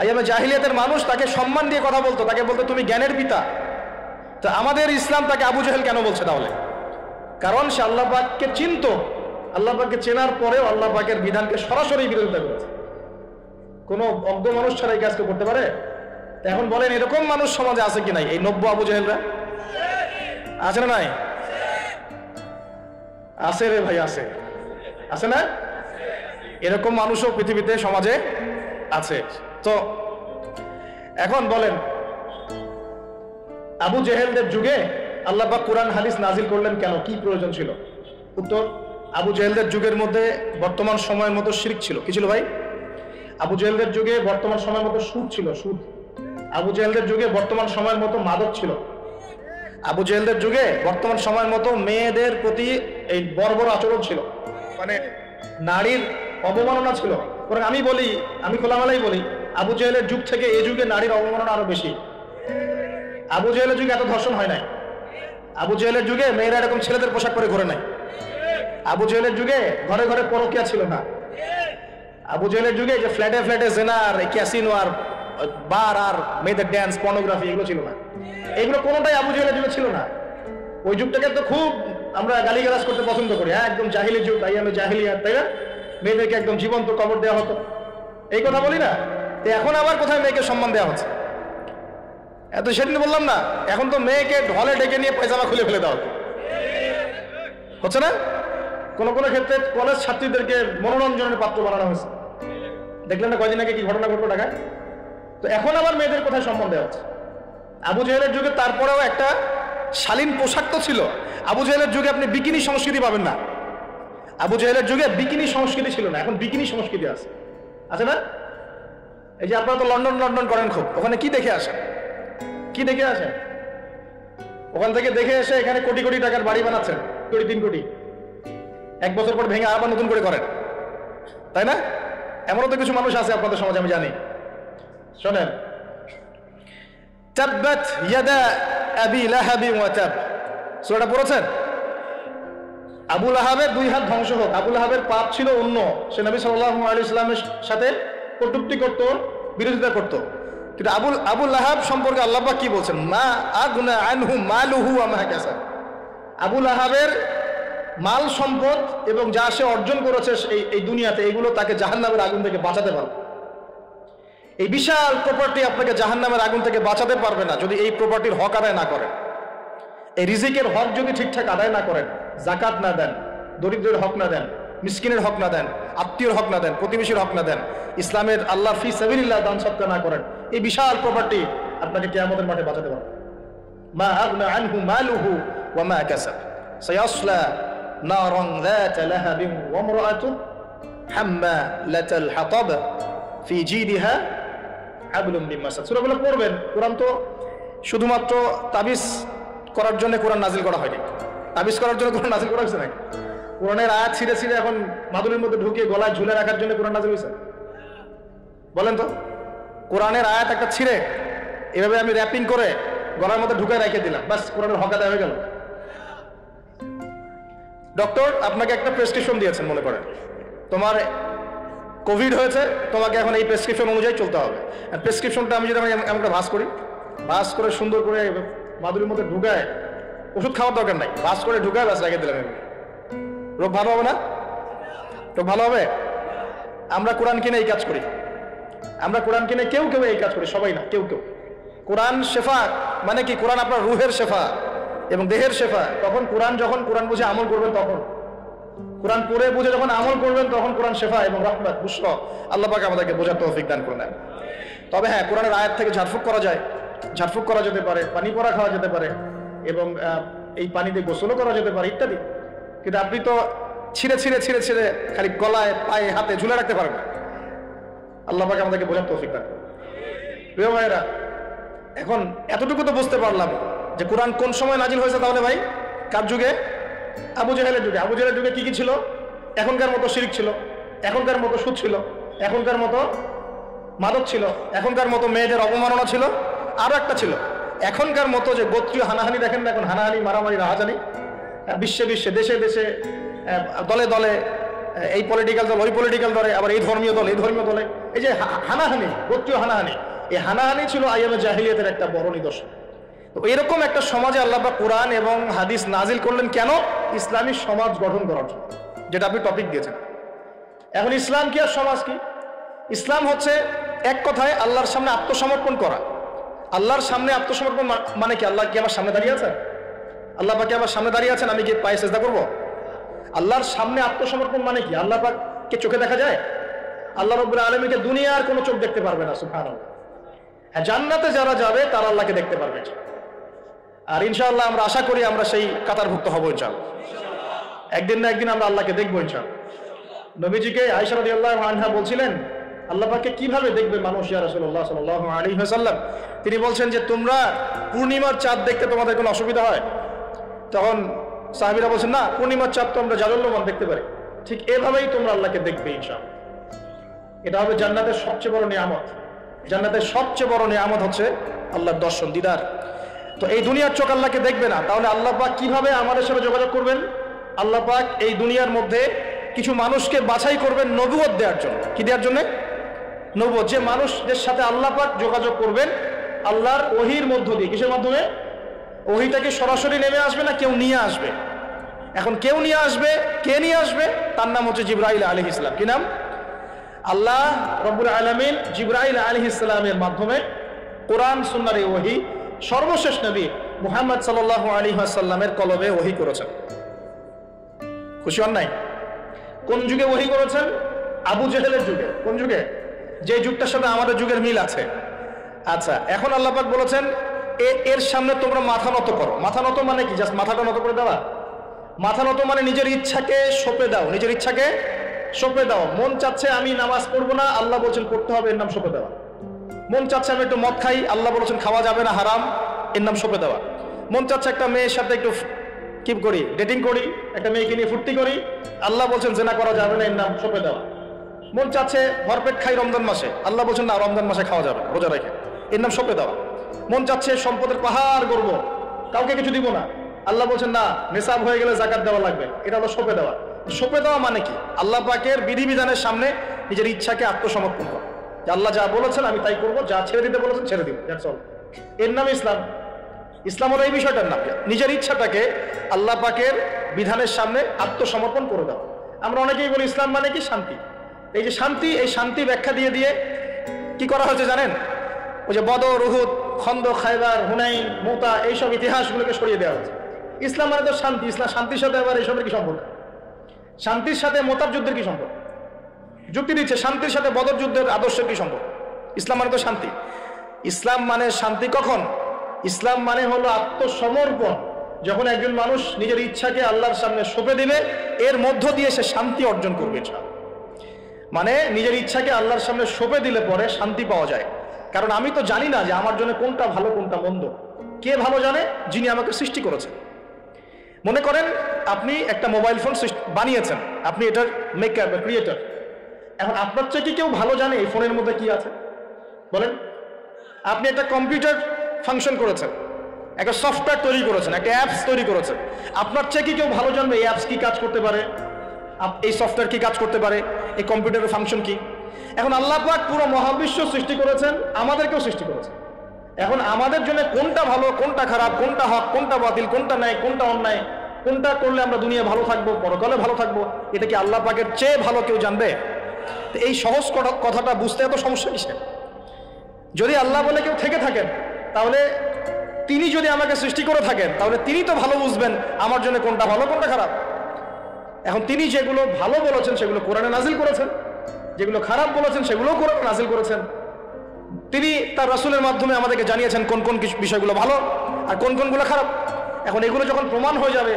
আইয়ামে জাহিলিয়াতের মানুষ তাকে সম্মান দিয়ে কথা বলতো, তাকে বলতো তুমি জ্ঞানের পিতা। তো আমাদের ইসলাম তাকে আবু জেহেল কেন বলছে তাহলে? কারণ সে আল্লাহ পাককে চিনতো। আল্লাহ পাককে চেনার পরেও আল্লাহ পাকের বিধানকে সরাসরি বিরোধিতা করেছে। কোনো অজ্ঞ মানুষ ছাড়া এই কাজকে করতে পারে? এখন বলেন এরকম মানুষ সমাজে আছে কি নাই? এই নব্য আবু জেহেলরা আছে না নাই? আছে রে ভাই, আছে, আছে না? এরকম মানুষও পৃথিবীতে সমাজে আছে। তো এখন বলেন আবু জেহেলদের যুগে আল্লাহ পাক কোরআন হাদিস নাজিল করলেন কেন? কি প্রয়োজন ছিল? উত্তর, আবু জেহেলদের যুগের মধ্যে বর্তমান সময়ের মতো শিরক ছিল। কি ছিল ভাই? আবু জেহেলদের যুগে বর্তমান সময়ের মতো সুদ ছিল, সুদ। আবু জেহেলদের যুগে বর্তমান সময়ের মতো মাদক ছিল। আবু জেহেলদের যুগে বর্তমান সময়ের মতো মেয়েদের প্রতি এই বর্বর আচরণ ছিল, মানে নারীর অবমাননা ছিল। বরং আমি খোলামেলাই বলি, আবু জেহেলের যুগ থেকে এই যুগে নারীর অবমাননা আরো বেশি। আবু জেহেলের যুগে এত ধর্ষণ হয় নাই। আবু জেহেলের যুগে মেয়েরা এরকম ছেলেদের পোশাক পরে ঘোরে নাই। আবু জেহেলের যুগে ঘরে ঘরে পরকিয়া ছিল না। আবু জেহেলের যুগে যে ফ্ল্যাটে ফ্ল্যাটে জেনার, ক্যাসিনো আর বার আর মেয়েদের ড্যান্স, পর্নোগ্রাফি এগুলো ছিল না। এগুলো কোনোটাই আবু জেহেলের যুগে ছিল না। ওই যুগটাকে তো খুব আমরা গালিগালাজ করতে পছন্দ করি। হ্যাঁ, একদম জাহিলি যুগ, আইয়ামে জাহিলিয়াত, তাই না? মেয়েদেরকে একদম জীবন্ত কবর দেওয়া হতো, এই কথা বলি না? তো এখন আবার কোথায় মেয়েকে সম্মান দেওয়া হচ্ছে? এত সেদিন বললাম না, এখন তো মেয়েকে ঢলে ডেকে নিয়ে পায়জামা খুলে ফেলে দেওয়া হচ্ছে না? কোন কোন ক্ষেত্রে কলেজ ছাত্রীদেরকে মনোরঞ্জনের পাত্র বানানো হয়েছে। দেখলেন না কয়দিন আগে কি ঘটনা ঘটলো ঢাকায়? তো এখন আবার মেয়েদের কোথায় সম্মান দেওয়া হচ্ছে? আবু জেহেলের যুগে তারপরেও একটা শালীন পোশাক তো ছিল। আবু জেহেলের যুগে আপনি বিকিনি সংস্কৃতি পাবেন না। আবু জেহেলের যুগে বিকিনি সংস্কৃতি ছিল না, এখন বিকিনি সংস্কৃতি আছে না? এই যে আপনারা তো লন্ডন করেন খুব, ওখানে কি দেখে আসেন? কি দেখে আসেন? ওখান থেকে দেখে এসে এখানে কোটি কোটি টাকার বাড়ি বানাচ্ছেন, 3 কোটি। 1 বছর পর ভেঙে আবার নতুন করে করেন, তাই না? এমনও তো কিছু মানুষ আছে আপনাদের সমাজে, আমি জানি। শোনেন, তাব্বাত ইয়াদা আবি লাহাবি ওয়া তাব, সূরাটা পড়েছেন? আবু লাহাবের 2 হাত ধ্বংস হোক। আবু লাহাবের পাপ ছিল অন্য, সে নবী সাল্লাল্লাহু আলাইহি ওয়াসাল্লামের সাথে কটূক্তি করত, বিরোধিতা করত। কিন্তু আবু লাহাব সম্পর্কে আল্লাহ পাক কি বলছেন? মা আগনা আনহু মালুহু ওয়া মা কাসাব। আবু লাহাবের মাল সম্পদ এবং যা সে অর্জন করেছে এই দুনিয়াতে, এগুলো তাকে জাহান্নামের আগুন থেকে বাঁচাতে পারবে। এই বিশাল প্রপার্টি আপনাকে জাহান্নামের আগুন থেকে বাঁচাতে পারবে না যদি এই প্রপার্টির হক আদায় না করেন। এই রিজিকের হক যদি ঠিকঠাক আদায় না করেন, জাকাত না দেন, দরিদ্রের হক না দেন, মিসকিনের হক না দেন, আত্মীয়র হক না দেন, প্রতিবেশীর হক না দেন, ইসলামের আল্লাহ ফি সাবিলিল্লাহ দান সদকা না করেন, এই বিশাল প্রপার্টি আপনাকে কিয়ামতের মাঠে বাঁচাতে পারবে। মা আগনা আনহু মালুহু ওয়া মা কাসাব সায়াসলা নারান যাতা লাহাবিন ওয়া ইমরাআতুহু হাম্মালাতাল হাতাব ফি জিদিহা হাবলুম মিন মাসাদ। সূরাগুলো পড়বেন। কোরআন তো শুধুমাত্র তাবিজ করার জন্য কোরআন নাজিল করা হয়নি। তাবিজ করার জন্য কোরআন নাজিল করা হয়েছে নাকি? কোরআনের আয়াত ছিঁড়ে ছিঁড়ে এখন মাদুরের মধ্যে ঢুকিয়ে গলায় ঝুলে রাখার জন্য কোরআন নাজিল হয়েছে? বলেন তো। কোরআনের আয়াত একটা ছিঁড়ে এভাবে আমি র্যাপিং করে গলার মধ্যে ঢুকে রেখে দিলাম, বাস কোরআনের হক আদায় হয়ে গেল। ডক্টর আপনাকে একটা প্রেসক্রিপশন দিয়েছেন, মনে করেন তোমার কোভিড হয়েছে, তোমাকে এখন এই প্রেসক্রিপশন অনুযায়ী চলতে হবে। আর প্রেসক্রিপশনটা আমি যদি এমনটা ভাঁজ করি, ভাঁজ করে সুন্দর করে মাদুরের মধ্যে ঢুকায়, ওষুধ খাওয়ার দরকার নাই, ভাঁজ করে ঢুকায় বাস রেখে দিলাম, রোগ ভালো হবে না? রোগ ভালো হবে? আমরা কোরআন কিনে এই কাজ করি, আমরা কোরআন কিনে কেউ কেউ এই কাজ করি, সবাই না, কেউ কেউ। কোরআন শেফা মানে কি? কোরআন আপনার রুহের শেফা এবং দেহের শেফা। তখন কোরআন যখন কোরআন বুঝে আমল করবেন, তখন কোরআন পড়ে বুঝে যখন আমল করবেন, তখন কোরআন শেফা এবং রহমত বুশরা। আল্লাহ পাক আমাদেরকে বোঝার তৌফিক দান করে নেন। তবে হ্যাঁ, কোরআনের আয়াত থেকে ঝাড়ফুঁক করা যায়, ঝাড়ফুঁক করা যেতে পারে, পানি পড়া খাওয়া যেতে পারে, এবং এই পানিতে গোসলও করা যেতে পারে ইত্যাদি। কিন্তু আপনি তো ছিঁড়ে ছিঁড়ে ছিঁড়ে ছিঁড়ে খালি গলায়, পায়ে, হাতে ঝুলে রাখতে পারবেন না। আল্লাহ পাক আমাদেরকে বোঝার তৌফিক দান করুন। প্রিয় ভাইয়েরা, এখন এতটুকু তো বুঝতে পারলাম যে কোরআন কোন সময় নাজিল হয়েছে। তাহলে ভাই কার যুগে? আবু জাহেলের যুগে। আবু জাহেলের যুগে কি কি ছিল? এখনকার মতো শিরক ছিল, এখনকার মতো সুদ ছিল, এখনকার মতো মাদক ছিল, এখনকার মতো মেয়েদের অবমাননা ছিল, আরো একটা ছিল এখনকার মতো যে গোত্রীয় হানাহানি। দেখেন না এখন হানাহানি, মারামারি, রাহাজানি বিশ্বে বিশ্বে, দেশে দেশে, দলে দলে, এই পলিটিক্যাল দল ওই পলিটিক্যাল দলে, আবার এই ধর্মীয় দল এই ধর্মীয় দলে, এই যে হানাহানি, গোত্রীয় হানাহানি, এই হানাহানি ছিল আইয়ামে জাহিলিয়াতের একটা বড় নিদর্শন। তো এরকম একটা সমাজে আল্লাহ পাক কোরআন এবং হাদিস নাজিল করলেন কেন? ইসলামী সমাজ গঠন করার জন্য, যেটা আপনি টপিক দিয়েছেন। এখন ইসলাম কি আর সমাজ কি? ইসলাম হচ্ছে এক কথায় আল্লাহর সামনে আত্মসমর্পণ করা। আল্লাহর সামনে আত্মসমর্পণ মানে কি? আল্লাহ কি আমার সামনে দাঁড়িয়ে আছেন? আল্লাহ পাক কি আমার সামনে দাঁড়িয়ে আছেন? আমি কি পায়ে সেজদা করবো? আল্লাহর সামনে আত্মসমর্পণ মানে কি? আল্লাহ পাককে চোখে দেখা যায়? আল্লাহ রাব্বুল আলামিনকে দুনিয়ার কোনো চোখ দেখতে পারবে না, সুবহানাল্লাহ। হ্যাঁ, জান্নাতে যারা যাবে তারা আল্লাহকে দেখতে পারবে। আর ইনশাআল্লাহ আমরা আশা করি আমরা সেই কাতারভুক্ত হব ইনশাআল্লাহ। একদিন না একদিন আমরা আল্লাহকে দেখবো ইনশাআল্লাহ। নবীজিকে আয়েশা রাদিয়াল্লাহু আনহা বলছিলেন, আল্লাহ পাককে কিভাবে দেখবে মানুষ ইয়া রাসূলুল্লাহ সাল্লাল্লাহু আলাইহি ওয়াসাল্লাম? তিনি বলছেন যে তোমরা পূর্ণিমার চাঁদ দেখতে তোমাদের কোনো অসুবিধা হয়? তখন সাহাবীরা বলছেন, না, পূর্ণিমার চাঁদ তো আমরা জালাল্যমান দেখতে পারি। ঠিক এভাবেই তোমরা আল্লাহকে দেখবে ইনশাআল্লাহ। এটা হবে জান্নাতের সবচেয়ে বড় নিয়ামত। জান্নাতের সবচেয়ে বড় নিয়ামত হচ্ছে আল্লাহর দর্শন, দিদার। তো এই দুনিয়ার চোখ আল্লাহকে দেখবে না, তাহলে আল্লাহ পাক কিভাবে আমাদের সাথে যোগাযোগ করবেন? আল্লাহ পাক এই দুনিয়ার মধ্যে কিছু মানুষকে বাছাই করবেন নবুয়ত দেওয়ার জন্য। কি দেওয়ার জন্য? নবুয়ত। যে মানুষদের সাথে আল্লাহ পাক যোগাযোগ করবেন আল্লাহর ওহীর মধ্য দিয়ে। কিসের মাধ্যমে? ওহীটাকে সরাসরি নেমে আসবে না কেউ নিয়ে আসবে। এখন কেউ নিয়ে আসবে, কে নিয়ে আসবে? তার নাম হচ্ছে জিবরাইল আলাইহিস সালাম। কি নাম? আল্লাহ রব্বুল আলামিন জিবরাইল আলাইহিস সালামের মাধ্যমে কোরআন সুন্নাহর এই ওহী সর্বশেষ নবী মুহাম্মদ সাল্লাল্লাহু আলাইহি ওয়াসাল্লামের কলবে ওহী করেছেন। খুশি হন নাই? কোন যুগে ওহী করেছেন? আবু জেহেলের যুগে। কোন যুগে? যে যুগটার সাথে আমাদের যুগের মিল আছে। আচ্ছা, এখন আল্লাহ পাক বলেছেন এর সামনে তোমরা মাথা নত করো। মাথা নত মানে কি? জাস্ট মাথাটা নত করে দেওয়া? মাথা নত মানে নিজের ইচ্ছাকে সঁপে দাও, নিজের ইচ্ছাকে সঁপে দাও। মন চাচ্ছে আমি নামাজ পড়বো না, আল্লাহ বলছেন পড়তে হবে, এর নাম সঁপে দেওয়া। মন চাচ্ছে আমি একটু মদ খাই, আল্লাহ বলেছেন খাওয়া যাবে না, হারাম, এর নাম সঁপে দেওয়া। মন চাচ্ছে একটা মেয়ের সাথে একটু কি করি, ডেটিং করি, একটা মেয়েকে নিয়ে ফুর্তি করি, আল্লাহ বলছেন জেনা করা যাবে না, এর নাম সঁপে দেওয়া। মন চাচ্ছে ভরপেট খাই রমজান মাসে, আল্লাহ বলছেন না, রমজান মাসে খাওয়া যাবে, রোজা রেখে, এর নাম সঁপে দেওয়া। মন চাচ্ছে সম্পদের পাহাড় গড়ব, কাউকে কিছু দিব না, আল্লাহ বলছেন না, নেশাব হয়ে গেলে জাকাত দেওয়া লাগবে, এটা হলো সঁপে দেওয়া। সঁপে দেওয়া মানে কি? আল্লাহ পাকের বিধিবিধানের সামনে নিজের ইচ্ছাকে আত্মসমর্পণ করা। আল্লাহ যা বলেছেন আমি তাই করবো, যা ছেড়ে দিতে বলেছেন ছেড়ে দিব, দ্যাটস অল। এর নাম ইসলাম। ইসলাম হলো এই বিষয়টার নাম, নিজের ইচ্ছাটাকে আল্লাহ পাকের বিধানের সামনে আত্মসমর্পণ করে দাও। আমরা অনেকেই বলি ইসলাম মানে কি? শান্তি। এই যে শান্তি, এই শান্তি ব্যাখ্যা দিয়ে দিয়ে কি করা হয়েছে জানেন? ওই যে বদর, উহুদ, খন্দক, খায়বার, হুনাইন, মুতা, এইসব ইতিহাসগুলোকে সরিয়ে দেওয়া হয়েছে। ইসলাম মানে তো শান্তি। ইসলাম শান্তির সাথে আবার এইসবের কি সম্পর্ক? শান্তির সাথে মোতার যুদ্ধের কি সম্পর্ক? যুক্তি দিচ্ছে শান্তির সাথে বদর যুদ্ধের আদর্শের কি সম্পর্ক? ইসলাম মানে তো শান্তি। ইসলাম মানে শান্তি কখন? ইসলাম মানে হলো আত্মসমর্পণ। যখন একজন মানুষ নিজের ইচ্ছাকে আল্লাহর সামনে সঁপে দিবে, এর মধ্য দিয়ে সে শান্তি অর্জন করবে। মানে নিজের ইচ্ছাকে আল্লাহর সামনে সঁপে দিলে পরে শান্তি পাওয়া যায়। কারণ আমি তো জানি না যে আমার জন্য কোনটা ভালো কোনটা মন্দ। কে ভালো জানে? যিনি আমাকে সৃষ্টি করেছেন। মনে করেন আপনি একটা মোবাইল ফোন বানিয়েছেন, আপনি এটার মেকার বা ক্রিয়েটর। এখন আপনার চেয়ে কি কেউ ভালো জানে এই ফোনের মধ্যে কি আছে? বলেন। আপনি একটা কম্পিউটার ফাংশন করেছেন, একটা সফটওয়্যার তৈরি করেছেন, একটা অ্যাপস তৈরি করেছেন। আপনার চেয়ে কি কেউ ভালো জানবে এই অ্যাপস কি কাজ করতে পারে, এই সফটওয়্যার কি কাজ করতে পারে, এই কম্পিউটারের ফাংশন কি? এখন আল্লাহ পাক পুরো মহাবিশ্ব সৃষ্টি করেছেন, আমাদেরকেও সৃষ্টি করেছেন। এখন আমাদের জন্য কোনটা ভালো কোনটা খারাপ, কোনটা হক কোনটা বাতিল, কোনটা ন্যায় কোনটা অন্যায়, কোনটা করলে আমরা দুনিয়া ভালো থাকবো পরকালে ভালো থাকবো, এটা কি আল্লাহ পাকের চেয়ে ভালো কেউ জানবে? এই সহজ কথাটা বুঝতে এত সমস্যা কিসে? যদি আল্লাহ বলে কেউ থেকে থাকেন, তাহলে তিনি যদি আমাকে সৃষ্টি করে থাকেন, তাহলে তিনি তো ভালো বুঝবেন আমার জন্য কোনটা ভালো কোনটা খারাপ। এখন তিনি যেগুলো ভালো বলেছেন সেগুলো কোরআনে নাজিল করেছেন, যেগুলো খারাপ বলেছেন সেগুলোও কোরআনে নাজিল করেছেন। তিনি তার রাসূলের মাধ্যমে আমাদেরকে জানিয়েছেন কোন কোন বিষয়গুলো ভালো আর কোন কোনগুলো খারাপ। এখন এগুলো যখন প্রমাণ হয়ে যাবে,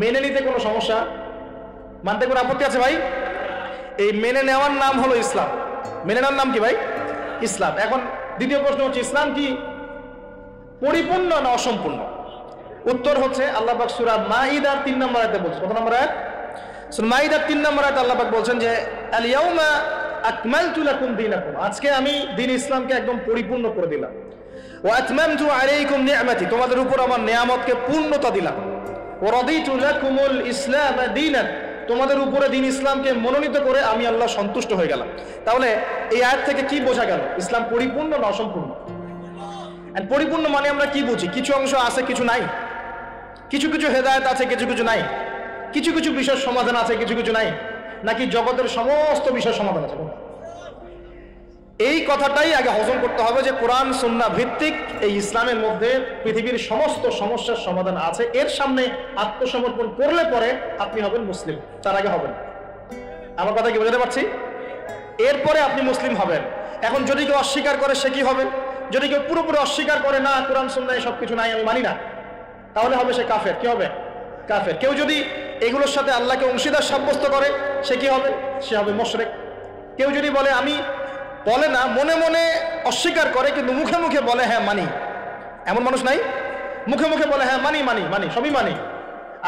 মেনে নিতে কোনো সমস্যা, মানতে কোনো আপত্তি আছে ভাই? এই মেনে নেওয়ার নাম হলো ইসলাম। মেনে নেওয়ার নাম কি ভাই? ইসলাম। এখন দ্বিতীয় প্রশ্ন হচ্ছে, ইসলাম কি পরিপূর্ণ না অসম্পূর্ণ? উত্তর হচ্ছে আল্লাহ পাক সূরা মাইদার 3 নম্বর আয়াতে বলছেন। কত নম্বর আয়াত? সূরা মাইদার 3 নম্বর আয়াতে আল্লাহ পাক বলছেন যে আল ইয়াউমা আকমালতু লাকুম দীনাকুম, আজকে আমি দ্বীন ইসলামকে একদম পরিপূর্ণ করে দিলাম। ওয়া আতমামতু আলাইকুম নি'মাতি, তোমাদের উপর আমার নিয়ামতকে পূর্ণতা দিলাম। ওয়া রাদিতু লাকুমুল ইসলাম দীনান, তোমাদের উপরে দ্বীন ইসলামকে মনোনীত করে আমি আল্লাহ সন্তুষ্ট হয়ে গেলাম। তাহলে এই আয়াত থেকে কি বোঝা গেল? ইসলাম পরিপূর্ণ না অসম্পূর্ণ? পরিপূর্ণ মানে আমরা কি বুঝি? কিছু অংশ আছে কিছু নাই, কিছু কিছু হেদায়েত আছে কিছু কিছু নাই, কিছু কিছু বিষয়ের সমাধান আছে কিছু কিছু নাই, নাকি জগতের সমস্ত বিষয়ের সমাধান আছে? এই কথাটাই আগে হজম করতে হবে যে কোরআন সুন্নাহ ভিত্তিক এই ইসলামের মধ্যে পৃথিবীর সমস্ত সমস্যার সমাধান আছে। এর সামনে আত্মসমর্পণ করলে পরে আপনি হবেন মুসলিম, তার আগে হবেন। আমার কথা কি বোঝাতে পারছি? এরপরে আপনি মুসলিম হবেন। এখন যদি কেউ অস্বীকার করে সে কি হবে? যদি কেউ পুরোপুরি অস্বীকার করে, না কোরআন সুন্নাহে সবকিছু নাই আমি মানি না, তাহলে হবে সে কাফের। কি হবে? কাফের। কেউ যদি এগুলোর সাথে আল্লাহকে অংশীদার সাব্যস্ত করে সে কি হবে? সে হবে মুশরিক। কেউ যদি বলে আমি, বলে না, মনে মনে অস্বীকার করে কিন্তু মুখে মুখে বলে হ্যাঁ মানি, এমন মানুষ নাই? মুখে মুখে বলে হ্যাঁ মানি মানি মানি সবই মানি,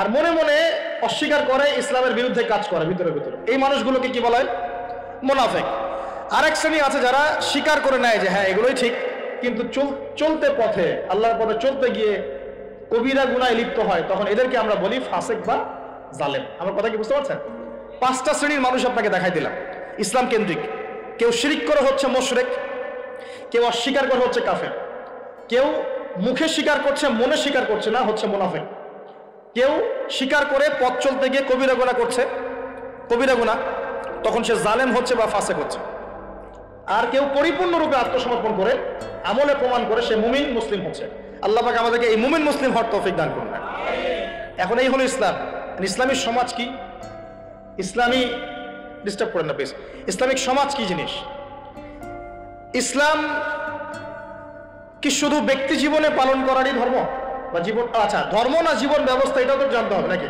আর মনে মনে অস্বীকার করে, ইসলামের বিরুদ্ধে কাজ করে ভিতরে ভিতরে। এই মানুষগুলোকে কি বলা হয়? মুনাফিক। আরেক শ্রেণী আছে যারা স্বীকার করে নেয় যে হ্যাঁ এগুলোই ঠিক, কিন্তু চলতে পথে আল্লাহর পথে চলতে গিয়ে কবিরা গুনাহে লিপ্ত হয়, তখন এদেরকে আমরা বলি ফাসিক বা জালেম। আমার কথা কি বুঝতে পারছেন? 5টা শ্রেণীর মানুষ আপনাকে দেখাই দিলাম ইসলাম কেন্দ্রিক। কেউ শিরিক করে হচ্ছে মুশরিক, কেউ অস্বীকার করে হচ্ছে কাফের, কেউ মুখে স্বীকার করছে মনে স্বীকার করছে না, হচ্ছে মুনাফিক, কেউ স্বীকার করে পথ চলতে গিয়ে কবিরা গুনাহ করছে, কবিরা গুনাহ, তখন সে জালেম হচ্ছে বা ফাসিক হচ্ছে। আর কেউ পরিপূর্ণরূপে আত্মসমর্পণ করে আমলে প্রমাণ করে সে মুমিন মুসলিম হচ্ছে। আল্লাহ পাক আমাদেরকে এই মুমিন মুসলিম হওয়ার তৌফিক দান করুন। এখন এই হলো ইসলাম। ইসলামী সমাজ কি? ইসলামী, ডিস্টার্ব করেন না প্লিজ। ইসলামিক সমাজ কি জিনিস? ইসলাম কি শুধু ব্যক্তি জীবনে পালন করারই ধর্ম বা জীবন? আচ্ছা, ধর্ম না জীবন ব্যবস্থা, এটাও তো জানতে হবে নাকি?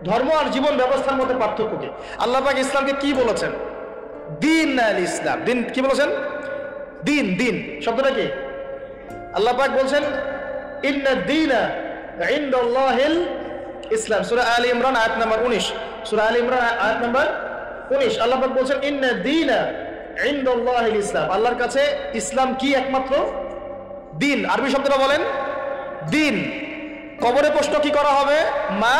ধর্ম আর জীবন ব্যবস্থার মধ্যে পার্থক্য কি? আল্লাহ পাক ইসলামকে কি বলেছেন? দিন আল ইসলাম। দিন কি বলেছেন? দিন। দিন শব্দটা কি? আল্লাহ পাক বলছেন ইন্না দীনা ইনদাল্লাহিল ইসলাম। সূরা আলে ইমরান আয়াত নাম্বার 19। সূরা আলে ইমরান আয়াত নাম্বার 19 আল্লাহ পাক বলছেন ইন্না দীনা ইনদাল্লাহিল ইসলাম। আল্লাহর কাছে ইসলাম কি? একমাত্র দিন। আরবি শব্দটা বলেন দিন। কবরে প্রশ্ন কি করা হবে? মা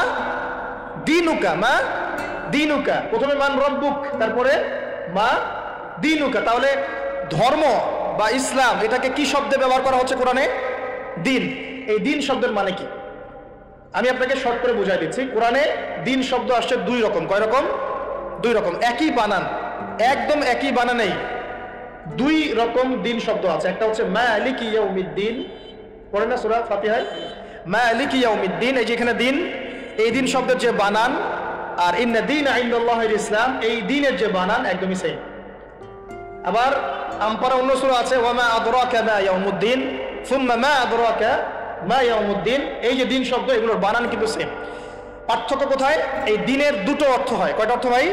দিনুকা, মা দিনুকা। প্রথমে মান রব্বুক, তারপরে মা দিনুকা। তাহলে ধর্ম বা ইসলাম এটাকে কি শব্দে ব্যবহার করা হচ্ছে কোরআনে? দিন। এই দিন শব্দের মানে কি? আমি আপনাকে শর্ট করে বুঝাই দিচ্ছি। কোরআনে দিন শব্দ আসছে দুই রকম। কয় রকম? দুই রকম। একই বানান, একদম একই বানানেই দুই রকম দিন শব্দ আছে। একটা হচ্ছে মালিক ইয়াউমিদ্দিন, পড়েন না সূরা ফাতিহায়, মালিক ইয়াউমিদ্দিন, এই যে এখানে দিন, এই দিন শব্দের যে বানান আর ইন্না দীনা ইনদাল্লাহিল ইসলাম, এই দিনের যে বানান একদমই সেম। আবার আমপারা অন্য সূরা আছে ওয়া মা আদরাকা মা ইয়াউমুদ্দিন সুম্মা মা আদরাকা মা ইয়াউমুদ্দিন, এই যে দিন শব্দ এগুলোর বানান কিন্তু সেম। পার্থক্য কোথায়? এই দিনের দুটো অর্থ হয়। কয়টা অর্থ ভাই?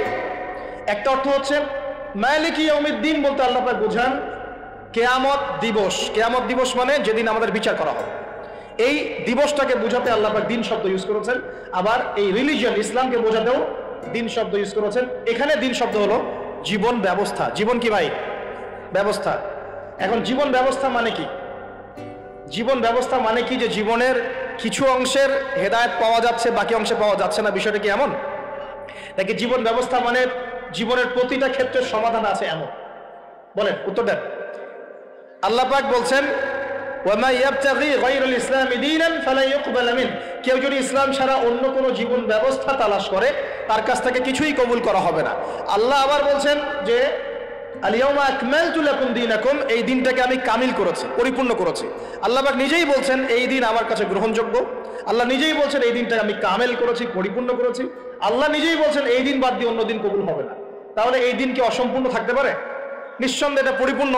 একটা অর্থ হচ্ছে মালিক ইয়াউমিদ্দিন বলতে আল্লাহ পাক বোঝান কিয়ামত দিবস। কিয়ামত দিবস মানে যেদিন আমাদের বিচার করা হবে, এই দিবসটাকে বোঝাতে আল্লাহ পাক দিন শব্দ ইউজ করেছেন। আবার এই রিলিজিয়ন ইসলামকে বোঝাতেও দিন শব্দ ইউজ করেছেন। এখানে দিন শব্দ হলো জীবন ব্যবস্থা। জীবন কি ভাই? ব্যবস্থা। এখন জীবন ব্যবস্থা মানে কি? জীবন ব্যবস্থা মানে কি যে জীবনের কিছু অংশের হেদায়েত পাওয়া যাচ্ছে, বাকি অংশে পাওয়া যাচ্ছে না, বিষয়টা কি এমন? নাকি জীবন ব্যবস্থা মানে জীবনের প্রতিটা ক্ষেত্রের সমাধান আছে এমন? বলেন, উত্তর দেন। আল্লাহ পাক বলছেন ওয়ামা ইয়াবতাগি গায়রাল ইসলামি দীনান ফালা ইউকবাল মিন, কেউ যদি ইসলাম ছাড়া অন্য কোনো জীবন ব্যবস্থা তালাশ করে তার কাছ থেকে কিছুই কবুল করা হবে না। আল্লাহ আবার বলছেন যে আল ইয়াউমা আকমালতু লাকুম দীনাকুম, এই দিনটাকে আমি কামিল করেছি, পরিপূর্ণ করেছি। আল্লাহ পাক নিজেই বলছেন এই দিন আমার কাছে গ্রহণযোগ্য। আল্লাহ নিজেই বলছেন এই দিনটাকে আমি কামিল করেছি, পরিপূর্ণ করেছি। আল্লাহ নিজেই বলছেন এই দিন বাদ দিয়ে অন্য দিন কবুল হবে না। তাহলে এই দিন কি অসম্পূর্ণ থাকতে পারে? নিঃসন্দেহে এটা পরিপূর্ণ।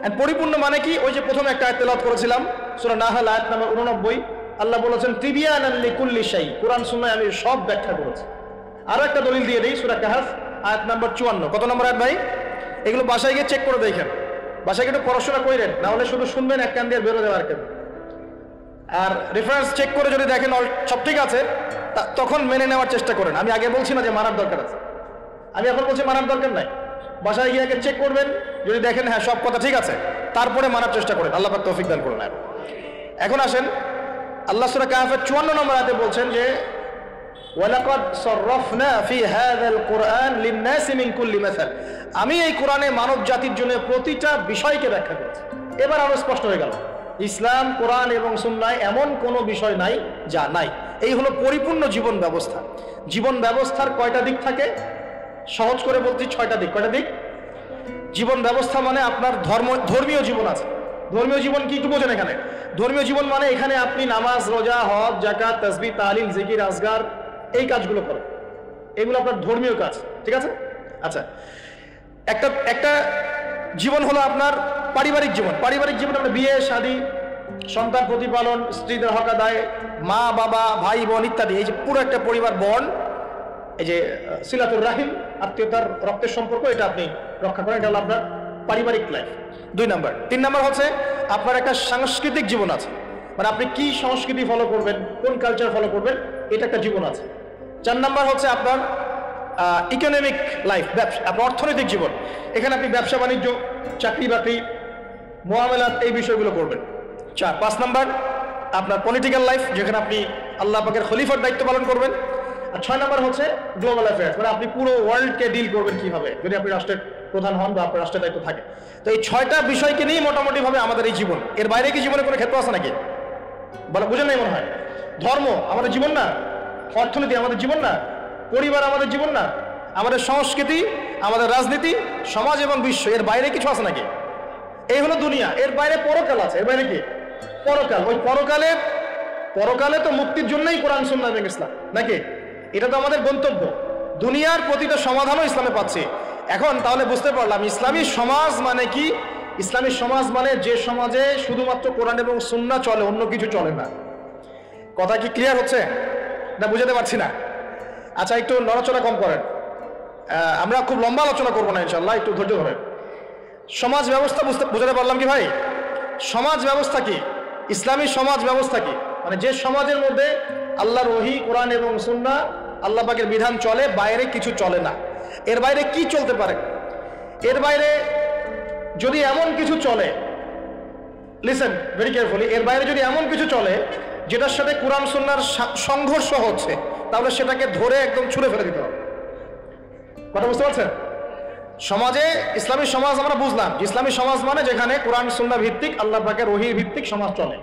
এন্ড পরিপূর্ণ মানে কি? ওই যে প্রথমে একটা আয়াত তেলাওয়াত করেছিলাম সূরা নাহল আয়াত নাম্বার 89, আল্লাহ বলেছেন তিবিয়ানান লিকুল্লি শাই, কোরআন সুন্নাহয় আমি সব ব্যাখ্যা করেছি। আরো একটা দলিল দিয়ে দেই, সূরা কাহফ আয়াত নাম্বার 54। কত নম্বর আয়াত ভাই? এগুলো বাসায় গিয়ে চেক করে দেখেন, বাসায় গিয়ে একটু পড়াশোনা করেন, না হলে শুধু শুনবেন এক কান দিয়ে বেরো দেওয়ার কেন। আর রেফারেন্স চেক করে যদি দেখেন সব ঠিক আছে তখন মেনে নেওয়ার চেষ্টা করেন। আমি আগে বলছি না যে মানার দরকার আছে, আমি এখন বলছি মানার দরকার নাই। বাসায় গিয়ে আগে চেক করবেন, যদি দেখেন হ্যাঁ সব কথা ঠিক আছে তারপরে মানার চেষ্টা করেন। আল্লাহ পাক তৌফিক দান করুন। এখন আসেন, আল্লাহ সূরা কাহফের 54 নম্বর আয়াতে বলছেন যে ওয়ালাকাদ সাররাফনা ফি হাযাল কুরআন লিন-নাসি মিন কুল্লি মাসাল, আমি এই কোরআনে মানব জাতির জন্য প্রতিটা বিষয়কে ব্যাখ্যা করেছি। এবার আরো স্পষ্ট হয়ে গেল ইসলাম, কোরআন এবং সুন্নাহয় এমন কোনো বিষয় নাই যা নাই। এই হলো পরিপূর্ণ জীবন ব্যবস্থা। জীবন ব্যবস্থার কয়টা দিক থাকে? সহজ করে বলছি 6টা দিক। কয়টা দিক? জীবন ব্যবস্থা মানে আপনার ধর্মীয় জীবন আছে। ধর্মীয় জীবন কি একটু বোঝেন এখানে? ধর্মীয় জীবন মানে এখানে আপনি নামাজ, রোজা, হজ, যাকাত, তাসবিহ, তাহলিল, জিকির, আজগার, এই কাজগুলো করেন, এগুলো আপনার ধর্মীয় কাজ। ঠিক আছে? আচ্ছা, একটা জীবন হলো আপনার পারিবারিক জীবন। পারিবারিক জীবন আপনার বিয়ে, শাদী, সন্তান প্রতিপালন, স্ত্রীদের হক আদায়, মা বাবা, ভাই বোন ইত্যাদি, এই যে পুরো একটা পরিবার বন্ড, এই যে সিলাতুর রাহিম, আত্মীয়তার রক্তের সম্পর্ক, এটা আপনি রক্ষা করেন। এটা হলো আপনার পারিবারিক লাইফ। 2 নাম্বার। 3 নাম্বার হচ্ছে আপনার একটা সাংস্কৃতিক জীবন আছে, মানে আপনি কি সংস্কৃতি ফলো করবেন, কোন কালচার ফলো করবেন, এটা একটা জীবন আছে। 4 নাম্বার হচ্ছে আপনার ইকোনমিক লাইফ, ব্যবসা, আপনার অর্থনৈতিক জীবন। এখানে আপনি ব্যবসা বাণিজ্য, চাকরি বাকরি, মুআমালাত, এই বিষয়গুলো করবেন। 5 নাম্বার আপনার পলিটিক্যাল লাইফ, যেখানে আপনি আল্লাহ পাকের খলিফার দায়িত্ব পালন করবেন। আর 6 নাম্বার হচ্ছে গ্লোবাল অ্যাফেয়ার্স, মানে আপনি পুরো ওয়ার্ল্ডকে ডিল করবেন কিভাবে, যদি আপনি রাষ্ট্রের প্রধান হন বা আপনার রাষ্ট্রের দায়িত্ব থাকে। তো এই 6টা বিষয়কে নিয়ে মোটামুটি ভাবে আমাদের এই জীবন। এর বাইরে কি জীবনে কোনো ক্ষেত্র আছে নাকি? বলে বুঝেন নাই মনে হয়? ধর্ম আমাদের জীবন না, অর্থনীতি আমাদের জীবন না, পরিবার আমাদের জীবন না, আমাদের সংস্কৃতি, আমাদের রাজনীতি, সমাজ এবং বিশ্ব, এর বাইরে কিছু আছে নাকি? এই হলো দুনিয়া। এর বাইরে পরকাল আছে। এর বাইরে কি? পরকাল। ওই পরকালে তো মুক্তির জন্যই কোরআন সুন্নাহ এবং ইসলাম, নাকি? এটা তো আমাদের গন্তব্য। দুনিয়ার প্রতিটা সমাধানও ইসলামে পাচ্ছি। এখন তাহলে বুঝতে পারলাম ইসলামী সমাজ মানে কি। ইসলামী সমাজ মানে যে সমাজে শুধুমাত্র কোরআন এবং সুন্নাহ চলে, অন্য কিছু চলে না। কথা কি ক্লিয়ার হচ্ছে না? বুঝাতে পারছি না? আচ্ছা, একটু নড়াচড়া কম করেন। আমরা খুব লম্বা আলোচনা করবো না ইনশাল্লাহ, একটু ধৈর্য ধরেন। সমাজ ব্যবস্থা বুঝাতে পারলাম কি ভাই? সমাজ ব্যবস্থা কি? ইসলামী সমাজ ব্যবস্থা কি? মানে যে সমাজের মধ্যে আল্লাহর ওহী, কোরআন এবং সুন্নাহ, আল্লাহ পাকের বিধান চলে, বাইরে কিছু চলে না। এর বাইরে কি চলতে পারে? এর বাইরে যদি এমন কিছু চলে, লিসেন ভেরি কেয়ারফুলি, এর বাইরে যদি এমন কিছু চলে যেটার সাথে কোরআন সুন্নাহর সংঘর্ষ হচ্ছে, তাহলে সেটাকে ধরে একদম ছুঁড়ে ফেলে দিতে হবে। কথা বুঝতে পারছেন? সমাজে ইসলামী সমাজ আমরা বুঝলাম, ইসলামী সমাজ মানে যেখানে কোরআন সুন্নাহ ভিত্তিক, আল্লাহ পাকের ওহী ভিত্তিক সমাজ চলে।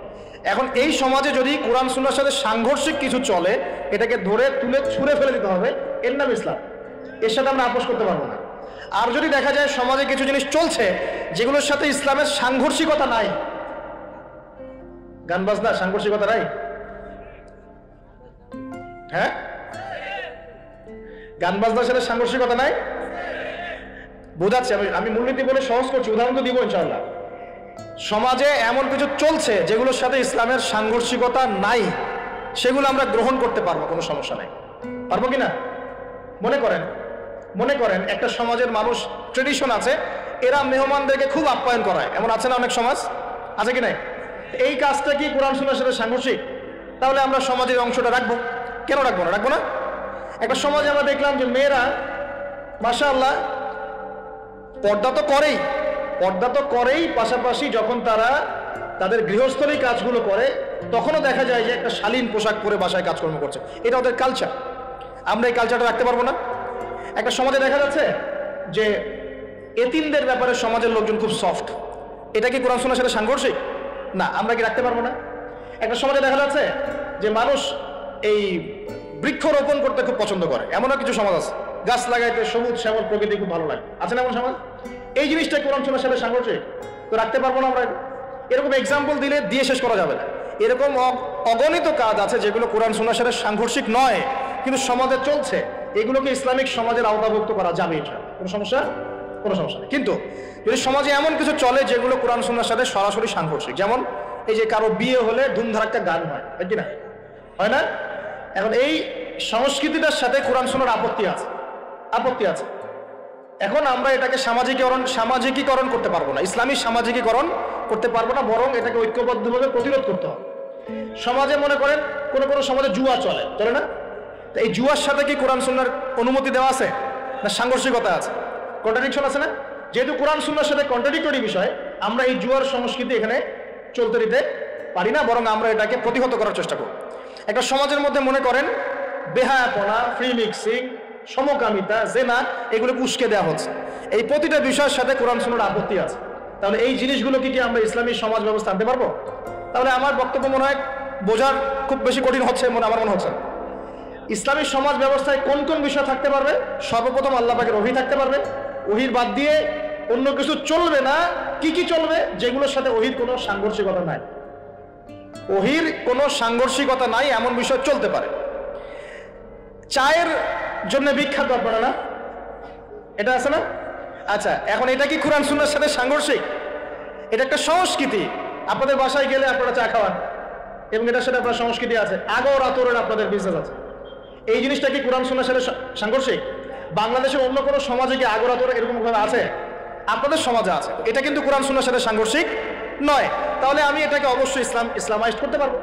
এখন এই সমাজে যদি কোরআন সুন্নাহর সাথে সাংঘর্ষিক কিছু চলে, এটাকে ধরে তুলে ছুঁড়ে ফেলে দিতে হবে, এর নাম ইসলাম। এর সাথে আমরা আপোষ করতে পারবো না। আর যদি দেখা যায় সমাজে কিছু জিনিস চলছে যেগুলোর সাথে ইসলামের সাংঘর্ষিকতা নাই, গান বাজনা সাংঘর্ষিকতা নাই, হ্যাঁ গান বাজনার সাথে সাংঘর্ষিকতা নাই, বোঝাচ্ছি আমি মূলনীতি বলে সহজ করছি, উদাহরণ তো দিব ইনশাআল্লাহ। সমাজে এমন কিছু চলছে যেগুলোর সাথে ইসলামের সাংঘর্ষিকতা নাই, সেগুলো আমরা গ্রহণ করতে পারবো, কোনো সমস্যা নাই। পারবো কিনা? মনে করেন একটা সমাজের মানুষ ট্রেডিশন আছে, এরা মেহমানদেরকে খুব আপ্যায়ন করায়, এমন আছে না অনেক সমাজ, আছে কি নাই? এই কাজটা কি কোরআন সুন্নাহর সাথে সাংঘর্ষিক? তাহলে আমরা সমাজের অংশটা রাখবো কেন? রাখবো না। একটা সমাজে আমরা দেখলাম যে মেয়েরা মাশাআল্লাহ পর্দা তো করেই, পাশাপাশি যখন তারা তাদের গৃহস্থলী কাজগুলো করে তখনও দেখা যায় যে একটা শালীন পোশাক পরে বাসায় কাজকর্ম করছে। এটা ওদের কালচার। আমরা এই কালচারটা রাখতে পারবো না? একটা সমাজে দেখা যাচ্ছে যে এতিমদের ব্যাপারে সমাজের লোকজন খুব সফট, এটা কি কোরআন সুন্নাহর সাথে সাংঘর্ষিক? না, আমরা কি রাখতে পারবো না? একটা সমাজে দেখা যাচ্ছে যে মানুষ এই বৃক্ষরোপণ করতে খুব পছন্দ করে, এমনও কিছু সমাজ আছে, গাছ লাগাইতে সবুজ শ্যামল প্রকৃতি খুব ভালো লাগে, আছে না এমন সমাজ? এই জিনিসটা কোরআন সুন্নাহর সাথে সাংঘর্ষিক, তো রাখতে পারবো না আমরা। এরকম এক্সাম্পল দিয়ে শেষ করা যাবে না। এরকম অগণিত কাজ আছে যেগুলো কোরআন সুন্নাহর সাথে সাংঘর্ষিক নয় কিন্তু সমাজে চলছে, এগুলোকে ইসলামিক সমাজের আওতাভুক্ত করা যাবে, কোনো সমস্যা নেই। কিন্তু যদি সমাজে এমন কিছু চলে যেগুলো কোরআন সুন্নাহর সাথে সরাসরি সাংঘর্ষিক, যেমন এই যে কারো বিয়ে হলে ধুমধারাক্কা গান হয়, তাই কি না? হয় না? এখন এই সংস্কৃতিটার সাথে কোরআন সুন্নাহর আপত্তি আছে। এখন আমরা এটাকে সামাজিকীকরণ করতে পারবো না, ইসলামী সামাজিকীকরণ করতে পারবো না, বরং এটাকে ঐক্যবদ্ধভাবে প্রতিরোধ করতে হবে। সমাজে মনে করেন কোনো সমাজে জুয়া চলে না? তো এই জুয়ার সাথে কি কোরআন সুন্নাহর অনুমতি দেওয়া আছে না সাংঘর্ষিকতা আছে? কন্ট্রাডিকশন আছে না? যেহেতু কোরআন সুন্নাহর সাথে কন্ট্রাডিক্টরি বিষয়, আমরা এই জুয়ার সংস্কৃতি এখানে চলতে দিতে পারি না, বরং আমরা এটাকে প্রতিহত করার চেষ্টা করব। একটা সমাজের মধ্যে মনে করেন বেহায়াপনা, ফ্রি মিক্সিং, সমকামিতা, জেনা, এগুলোকে উস্কে দেওয়া হচ্ছে। এই প্রতিটা বিষয়ের সাথে কোরআন সুন্নাহর আপত্তি আছে। তাহলে এই জিনিসগুলোকে কি আমরা ইসলামী সমাজ ব্যবস্থা আনতে পারবো? তাহলে আমার বক্তব্য মনে হয় বোঝার খুব বেশি কঠিন হচ্ছে আমার মনে হচ্ছে। ইসলামী সমাজ ব্যবস্থায় কোন কোন বিষয় থাকতে পারবে? সর্বপ্রথম আল্লাহ পাকের ওহী থাকতে পারবে, ওহীর বাদ দিয়ে অন্য কিছু চলবে না। কি চলবে? যেগুলোর সাথে ওহীর কোনো সাংঘর্ষিকতা নাই, এমন বিষয় চলতে পারে। চায়ের জন্য বিখ্যাত আপনারা না, এটা আছে না? আচ্ছা, এখন এটা কি কোরআন সুন্নাহর সাথে সাংঘর্ষিক? এটা একটা সংস্কৃতি। আপনাদের বাসায় গেলে আপনারা চা খাওয়ান এবং এটার সাথে আপনার সংস্কৃতি আছে, আগর আতরের আপনাদের বিজনেস আছে। এই জিনিসটা কি কোরআন সুন্নাহর সাথে সাংঘর্ষিক? বাংলাদেশের অন্য কোনো সমাজে কি আগর আতর এরকম ভাবে আছে? আপনাদের সমাজে আছে, এটা কিন্তু কোরআন সুন্নাহর সাথে সাংঘর্ষিক নয়। তাহলে আমি এটাকে অবশ্যই ইসলামাইজড করতে পারবো,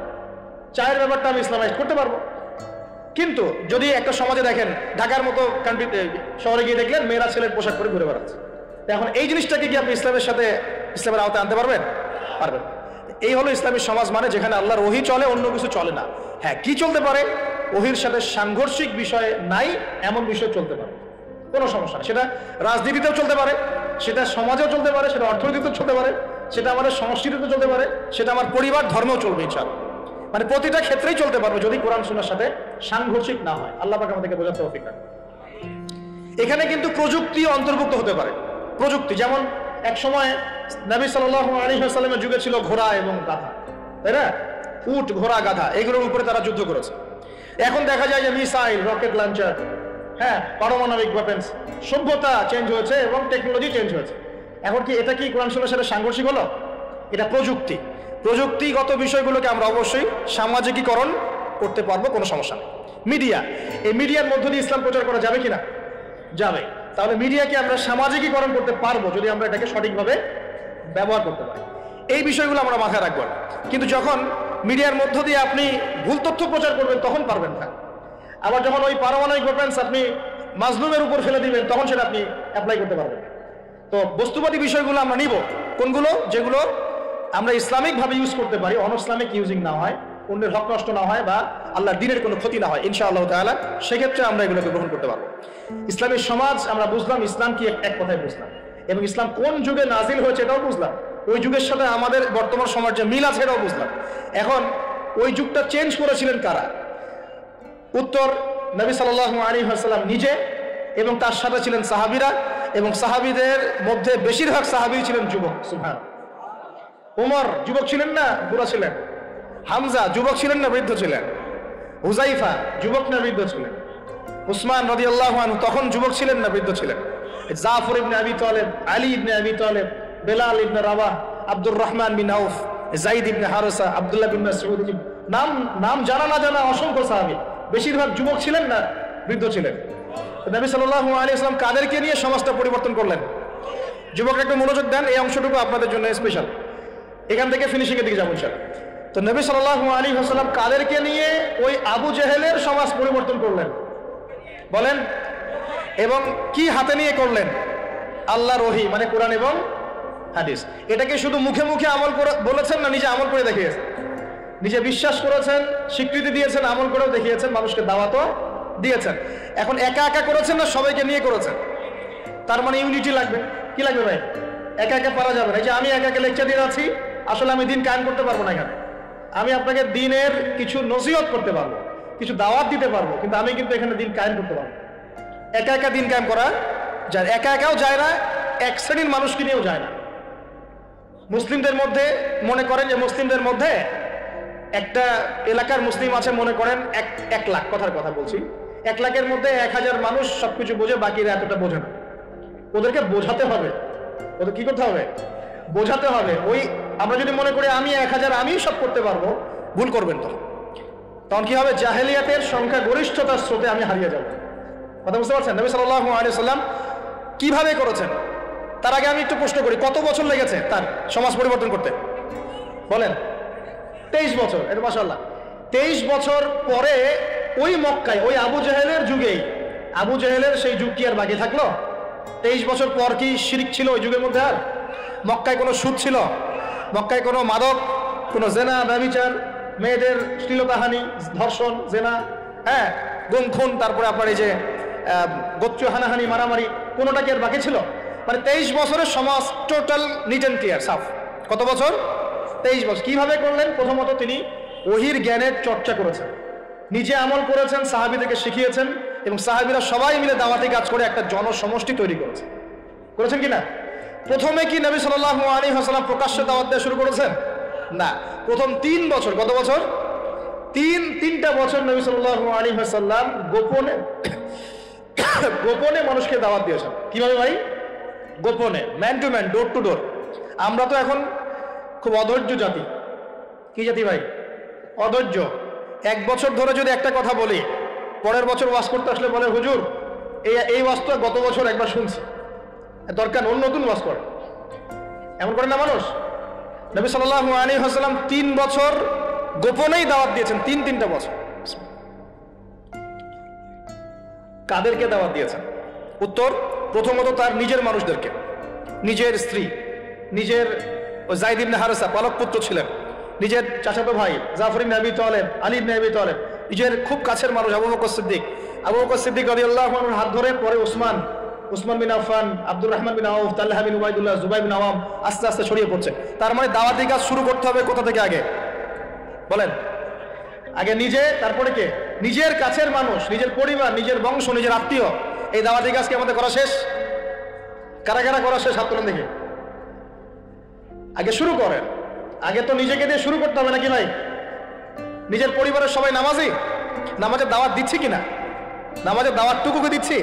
চায়ের ব্যাপারটা আমি ইসলামাইজড করতে পারবো। কিন্তু যদি একটা সমাজে দেখেন, ঢাকার মতো কান্ট্রিতে শহরে গিয়ে দেখলেন মেয়েরা ছেলের পোশাক পরে ঘুরে বেড়াচ্ছে, এখন এই জিনিসটাকে কি আপনি ইসলামের আওতায় আনতে পারবেন? এই হলো ইসলামী সমাজ, মানে যেখানে আল্লাহর ওহী চলে, অন্য কিছু চলে না। হ্যাঁ, কি চলতে পারে? ওহীর সাথে সাংঘর্ষিক বিষয় নাই এমন বিষয় চলতে পারে, কোনো সমস্যা নেই। সেটা রাজনীতিতেও চলতে পারে, সেটা সমাজেও চলতে পারে, সেটা অর্থনীতিতেও চলতে পারে, সেটা আমাদের সংস্কৃতিতে চলতে পারে, সেটা আমার পরিবার ধর্মেও চলবে ইনশাআল্লাহ। মানে প্রতিটা ক্ষেত্রেই চলতে পারবে যদি কোরআন সুন্নাহর সাথে সাংঘর্ষিক না হয়। আল্লাহ পাক আমাদেরকে বোঝাতে তৌফিক দান। এখানে কিন্তু প্রযুক্তি অন্তর্ভুক্ত হতে পারে। প্রযুক্তি যেমন এক সময় নবী সাল্লাল্লাহু আলাইহি ওয়াসাল্লামের যুগে ছিল ঘোড়া এবং গাধা, তাই না? উট, ঘোড়া, গাধা, এগুলোর উপরে তারা যুদ্ধ করেছে। এখন দেখা যায় যে মিসাইল, রকেট লঞ্চার, হ্যাঁ, পারমাণবিক ওয়েপন্স, সভ্যতা চেঞ্জ হয়েছে এবং টেকনোলজি চেঞ্জ হয়েছে। এখন কি এটা কি কোরআন সুন্নাহর সাথে সাংঘর্ষিক হলো? এটা প্রযুক্তিগত বিষয়গুলোকে আমরা অবশ্যই সামাজিকীকরণ করতে পারবো, কোনো সমস্যা নেই। মিডিয়া, এই মিডিয়ার মধ্য দিয়ে ইসলাম প্রচার করা যাবে কিনা? যাবে। তাহলে মিডিয়াকে আমরা সামাজিকীকরণ করতে পারবো যদি আমরা এটাকে সঠিকভাবে ব্যবহার করতে পারি। এই বিষয়গুলো আমরা মাথায় রাখবো। কিন্তু যখন মিডিয়ার মধ্য দিয়ে আপনি ভুল তথ্য প্রচার করবেন তখন পারবেন না। আবার যখন ওই পারমাণবিক ওয়েপন্স আপনি মাজলুমের উপর ফেলে দিবেন তখন সেটা আপনি অ্যাপ্লাই করতে পারবেন। তো বস্তুবাদী বিষয়গুলো আমরা নিব, কোনগুলো? যেগুলো আমরা ইসলামিকভাবে ইউজ করতে পারি, অনইসলামিক ইউজিং না হয়, অন্যের হক নষ্ট না হয়, বা আল্লাহর দ্বীনের কোনো ক্ষতি না হয় ইনশাআল্লাহ তাআলা, সেক্ষেত্রে আমরা এগুলোকে গ্রহণ করতে পারবো। ইসলামী সমাজ আমরা বুঝলাম, ইসলাম কি এক কথায় বুঝলাম, এবং ইসলাম কোন যুগে নাজিল হয়েছে এটাও বুঝলাম। ওই যুগের সাথে আমাদের বর্তমান সমাজে মিল আছে এটাও বুঝলাম। এখন ওই যুগটা চেঞ্জ করেছিলেন কারা? উত্তর, নবী সাল্লাল্লাহু আলাইহি ওয়াসাল্লাম নিজে এবং তার সাথে ছিলেন সাহাবীরা, এবং সাহাবীদের মধ্যে বেশিরভাগ সাহাবী ছিলেন যুবক। সুবহান। ওমর যুবক ছিলেন না বুড়া ছিলেন? হামজা যুবক ছিলেন না বৃদ্ধ ছিলেন? হুযাইফা যুবক না বৃদ্ধ ছিলেন? উসমান রাদিয়াল্লাহু আনহু তখন যুবক ছিলেন না বৃদ্ধ ছিলেন? জাফর ইবনে আবি তালেব, আলী ইবনে আবি তালেব, বেলাল ইবনে রাবাহ, আব্দুর রহমান বিন আউফ, যায়েদ ইবনে হারেসা, আব্দুল্লাহ বিন মাসউদ, নাম জানা না জানা অসংখ্য সাহাবী, বেশিরভাগ যুবক ছিলেন না বৃদ্ধ ছিলেন? নবী সাল্লাল্লাহু আলাইহি ওয়াসাল্লাম কাদেরকে নিয়ে সমাজটা পরিবর্তন করলেন? যুবকরা একটু মনোযোগ দেন, এই অংশটুকু আপনাদের জন্য স্পেশাল। এখান থেকে ফিনিশিং এর দিকে যাবো ইনশাআল্লাহ। তো নবী সাল্লাল্লাহু আলাইহি ওয়াসাল্লাম কাদেরকে নিয়ে ওই আবু জেহেলের সমাজ পরিবর্তন করলেন বলেন? এবং কি হাতে নিয়ে করলেন? আল্লাহর ওহী মানে কোরআন এবং হাদিস। এটাকে শুধু মুখে মুখে আমল করে বলেছেন না নিজে আমল করে দেখিয়েছেন? নিজে বিশ্বাস করেছেন, স্বীকৃতি দিয়েছেন, আমল করেও দেখিয়েছেন, মানুষকে দাওয়াতও দিয়েছেন। এখন একা একা করেছেন না সবাইকে নিয়ে করেছেন? তার মানে ইউনিটি লাগবে। কি লাগবে ভাই? একা একা পারা যাবে না। এই যে আমি একা একা লেকচার দিয়ে যাচ্ছি, আসলে আমি দিন কায়েম করতে পারবো না। এখানে আমি আপনাকে দিনের কিছু নসিহত করতে পারবো, কিছু দাওয়াত দিতে পারবো, কিন্তু আমি কিন্তু এখানে দিন কায়েম করতে পারবো। একা একা দিন কায়েম করা যায়, একা একাও যায় না, এক শ্রেণীর মানুষকে নিয়েও যায় না। মুসলিমদের মধ্যে মনে করেন যে মুসলিমদের মধ্যে একটা এলাকার মুসলিম আছে, মনে করেন 1 লাখ, কথার কথা বলছি, 1 লাখের মধ্যে 1000 মানুষ সবকিছু বোঝে, বাকিরা এতটা বোঝে না। ওদেরকে বোঝাতে হবে। ওদের কি করতে হবে? বোঝাতে হবে। ওই আমরা যদি মনে করি আমি 1000 আমি সব করতে পারবো, ভুল করবেন। তখন কি হবে? জাহেলিয়াতের সংখ্যা গরিষ্ঠতার স্রোতে আমি হারিয়ে যাব। কথা বুঝতে পারছেন? নবী সাল্লাল্লাহু আলাইহি ওয়াসাল্লাম কিভাবে করেছেন? তার আগে আমি একটু প্রশ্ন করি, কত বছর লেগেছে তার সমাজ পরিবর্তন করতে? বলেন। 23 বছর। এটা মাশাআল্লাহ। 23 বছর পরে ওই মক্কায়, ওই আবু জেহেলের যুগেই, আবু জেহেলের সেই যুগ কি আর বাকি থাকলো? 23 বছর পর কি শিরক ছিল ওই যুগের মধ্যে? আর মক্কায় কোনো সুদ ছিল? মক্কায় কোনো মাদক, কোনো জেনা, ব্যভিচার, মেয়েদের শ্লীলতাহানি, ধর্ষণ, জেনা, হ্যাঁ, গুম খুন, তারপরে আপনার এই যে গোত্র হানাহানি, মারামারি, কোনোটা কি আর বাকি ছিল? মানে 23 বছরের সমাজ টোটাল নিট অ্যান্ড ক্লিয়ার, সাফ। কত বছর? 23 বছর। কিভাবে করলেন? প্রথমত তিনি ওহির জ্ঞানের চর্চা করেছেন, নিজে আমল করেছেন, সাহাবীদেরকে শিখিয়েছেন, এবং সাহাবীরা সবাই মিলে দাওয়াতি কাজ করে একটা জনসমষ্টি তৈরি করেছেন কিনা? প্রথমে কি নবী সাল্লাল্লাহু আলাইহি ওয়াসাল্লাম প্রকাশ্যে দাওয়াত দেওয়া শুরু করেছেন? না। প্রথম 3 বছর, কত বছর? তিনটা বছর নবী সাল্লাল্লাহু আলাইহি ওয়াসাল্লাম গোপনে মানুষকে দাওয়াত দিয়েছেন। কিভাবে ভাই? গোপনে, man to man, door to door. আমরা তো এখন খুব অধৈর্য জাতি। কি জাতি ভাই? অধৈর্য। 1 বছর ধরে যদি একটা কথা বলি, পরের বছর ওয়াজ করতে আসলে বলে হুজুর এই ওয়াজটা গত বছর একবার শুনছি, দরকার অন্য নতুন ওয়াজ করে। এমন করে না মানুষ? নবী সাল্লাল্লাহু আলাইহি ওয়াসাল্লাম 3 বছর গোপনেই দাওয়াত দিয়েছেন। তিনটা বছর। কাদেরকে দাওয়াত দিয়েছেন? উত্তর, প্রথমত তার নিজের মানুষদেরকে, নিজের স্ত্রী, নিজের যায়েদ ইবনে হারেসা পালক পুত্র ছিলেন, নিজের চাচাতো ভাই জাফর ইবনে আবি তালেব, আলী ইবনে আবি তালেব, নিজের খুব কাছের মানুষ আবু বকর সিদ্দিক রাদিয়াল্লাহু আনহুর হাত ধরে, পরে উসমান বিন আফফান, আব্দুর রহমান বিন আউফ, তালহা বিন উবাইদুল্লাহ, জুবাইর বিন আওয়াম, আস্তে আস্তে ছড়িয়ে পড়ছে। তার মানে দাওয়াতি কাজ শুরু করতে হবে কোথা থেকে? আগে বলেন। আগে নিজে, তারপরে কে? নিজের কাছের মানুষ, নিজের পরিবার, নিজের বংশ, নিজের আত্মীয়। এই দাওয়াতি কাজকে আমাদের করা শেষ? কারা কারা করা শেষ? হাত তুলেন দেখি। আগে শুরু করেন। আগে তো নিজেকে দিয়ে শুরু করতে হবে নাকি ভাই? নিজের পরিবারের সবাই নামাজি, নামাজের দাওয়াত দিচ্ছি কিনা? নামাজের দাওয়াতটুকুকে দিচ্ছি?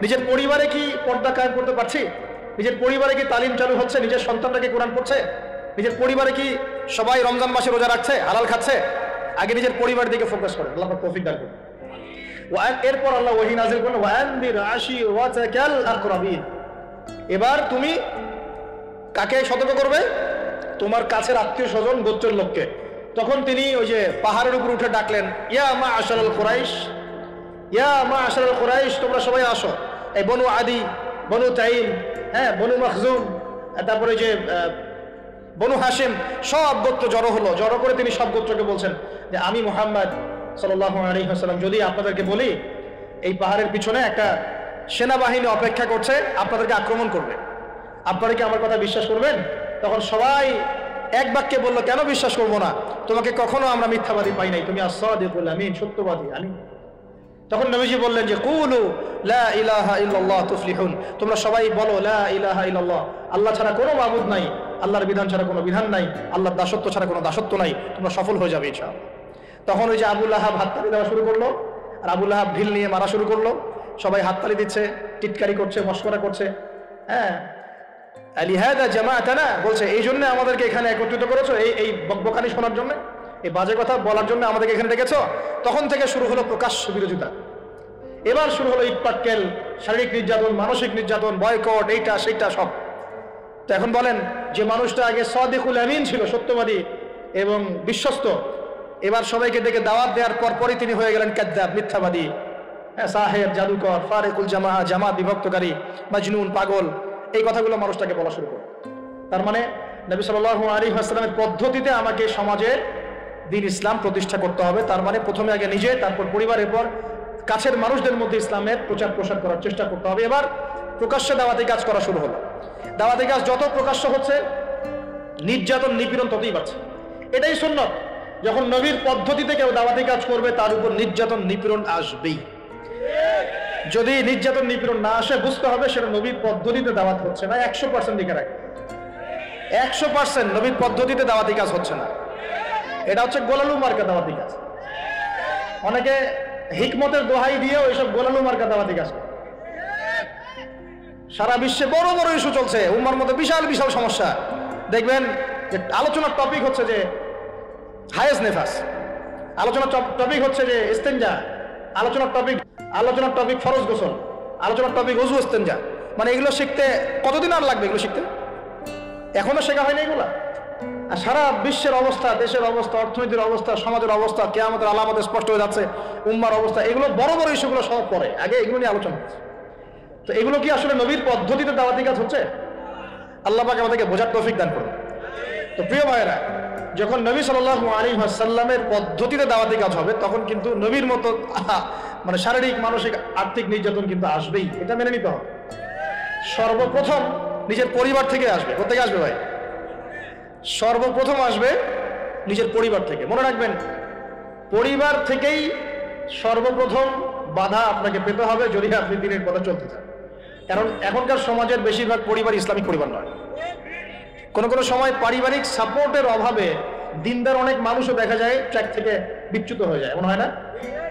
নিজের পরিবারে কি পর্দা কায়েম করতে পারছি? নিজের পরিবারে কি তালিম চালু হচ্ছে? নিজের সন্তানরা কি কোরআন পড়ছে? নিজের পরিবারে কি সবাই রমজান মাসে রোজা রাখছে, হালাল খাচ্ছে? আগে নিজের পরিবারের দিকে ফোকাস করেন। আল্লাহ পাক তৌফিক দান করুন। এরপর আল্লাহ ওহী নাযিল করলেন, ওয়ানদির আশিরাতাকাল আকরাবিন। এবার তুমি কাকে সতর্ক করবে? তোমার কাছের আত্মীয় স্বজন, গোত্রের লোককে। তখন তিনি ওই যে পাহাড়ের উপর উঠে ডাকলেন, ইয়া মা'আশারাল কুরাইশ, ইয়া মা'আশারাল কুরাইশ, তোমরা সবাই আসো। এই বনু আদি, বনু তাইম, হ্যাঁ, বনু মাখজুম, তারপরে যে বনু হাশিম, সব গোত্র জড়ো হলো। জড়ো করে তিনি সব গোত্রকে বলছেন যে আমি মুহাম্মদ সাল্লাল্লাহু আলাইহি ওয়াসাল্লাম যদি আপনাদেরকে বলি এই পাহাড়ের পিছনে একটা সেনাবাহিনী অপেক্ষা করছে, আপনাদেরকে আক্রমণ করবে, আপনারা কি আমার কথা বিশ্বাস করবেন? তখন সবাই এক বাক্যে বলল, কেন বিশ্বাস করবো না? তোমাকে কখনো আমরা মিথ্যাবাদী পাই নাই, তুমি as-sadiqul আমিন, সত্যবাদী আমিন। তখন নবীজি বললেন যে কুলু লা ইলাহা ইল্লাল্লাহ তুফলিহুন, তোমরা সবাই বলো লা ইলাহা ইল্লাল্লাহ, আল্লাহ ছাড়া কোনো মাবুদ নাই, আল্লাহর বিধান ছাড়া কোনো বিধান নাই, আল্লাহর দাসত্ব ছাড়া কোনো দাসত্ব নাই, তোমরা সফল হয়ে যাবে ইনশাআল্লাহ। তখন ওই যে আবু লাহাব হাততালি দেওয়া শুরু করলো, আর আবু লাহাব ঢিল নিয়ে মারা শুরু করলো। সবাই হাততালি দিচ্ছে, টিটকারি করছে, মশকরা করছে। হ্যাঁ, আলিহাদা জামাআতানা, বলছে এই জন্য আমাদেরকে এখানে একত্রিত করেছো, এই বকবকানি শোনার জন্য, এই বাজে কথা বলার জন্য আমাদেরকে এখানে ডেকেছো। তখন থেকে শুরু হলো প্রকাশ্য বিরোধিতা। এবার শুরু হলো ইটপাটকেল, শারীরিক নির্যাতন, মানসিক নির্যাতন, বয়কট, এইটা সেইটা সব। তো এখন বলেন, যে মানুষটা আগে সাদিকুল আমিন ছিল, সত্যবাদী এবং বিশ্বস্ত, এবার সবাইকে ডেকে দাওয়াত দেওয়ার পরপরই তিনি হয়ে গেলেন কাযযাব, মিথ্যাবাদী, সাহেব, জাদুকর, ফারিকুল জামাআ, জামাত বিভক্তকারী, মাজনুন, পাগল, এই কথাগুলো মানুষটাকে বলা শুরু করে। তার মানে নবী সাল্লাল্লাহু আলাইহি ওয়াসাল্লামের পদ্ধতিতে আমাকে সমাজে দ্বীন ইসলাম প্রতিষ্ঠা করতে হবে। তার মানে প্রথমে আগে নিজে, তারপর পরিবার, এরপর কাছের মানুষদের মধ্যে ইসলামের প্রচার প্রসার করার চেষ্টা করতে হবে। এবার প্রকাশ্যে দাওয়াতি কাজ করা শুরু হলো। দাওয়াতি কাজ যত প্রকাশ্য হচ্ছে, নির্যাতন নিপীড়ন ততই বাড়ছে। এটাই সুন্নাত, যখন নবীর পদ্ধতিতে কেউ দাওয়াতি কাজ করবে তার উপর নির্যাতন নিপীড়ন আসবেই। যদি নির্যাতন নিপীড়ন না আসে, বুঝতে হবে সেটা নবীর পদ্ধতিতে দাওয়াত হচ্ছে না। 100% লিখে রাখে, 100% নবীর পদ্ধতিতে দাওয়াতি কাজ হচ্ছে না। এটা হচ্ছে গোলালু মার্কা দাওয়াতি কাজ। অনেকে হিকমতের দোহাই দিয়েও এইসব গোলালু মার্কা দাওয়াতি কাজ করে। সারা বিশ্বে বড় বড় ইস্যু চলছে, উম্মার মধ্যে বিশাল বিশাল সমস্যা। দেখবেন যে আলোচনার টপিক হচ্ছে যে হায়েজ নেফাস, আলোচনার টপিক হচ্ছে যে ইস্তেঞ্জা, আলোচনার টপিক ফরজ গোসল, আলোচনার টপিক ওযু ইস্তেঞ্জা। মানে এগুলো শিখতে কতদিন আর লাগবে? এগুলো শিখতে এখনো শেখা হয়নি এগুলা। আর সারা বিশ্বের অবস্থা, দেশের অবস্থা, অর্থনীতির অবস্থা, সমাজের অবস্থা, কিয়ামতের আলামত স্পষ্ট হয়ে যাচ্ছে, উম্মার অবস্থা, এগুলো বড় বড় ইস্যুগুলো সব পরে, আগে এগুলো নিয়ে আলোচনা হচ্ছে। তো এগুলো কি আসলে নবীর পদ্ধতিতে দাওয়াতি কাজ হচ্ছে? আল্লাহ পাক আমাদেরকে বোঝার তৌফিক দান করুন। তো প্রিয় ভাইয়েরা, যখন নবী সাল্লাল্লাহু আলাইহি ওয়াসাল্লামের পদ্ধতিতে দাওয়াতি কাজ হবে, তখন কিন্তু নবীর মতো মানে শারীরিক, মানসিক, আর্থিক নির্যাতন কিন্তু আসবেই। এটা মেনে নিতে হবে। সর্বপ্রথম নিজের পরিবার থেকে আসবে। কোথা থেকে আসবে ভাই? সর্বপ্রথম আসবে নিজের পরিবার থেকে। মনে রাখবেন, পরিবার থেকেই সর্বপ্রথম বাধা আপনাকে পেতে হবে যদি আপনি দ্বীনের পথে চলতে চান। কারণ এখনকার সমাজের বেশিরভাগ পরিবার ইসলামিক পরিবার নয়। কোনো কোনো সময় পারিবারিক সাপোর্টের অভাবে দিনদার অনেক মানুষও দেখা যায় ট্র্যাক থেকে বিচ্যুত হয়ে যায়। এমন হয় না?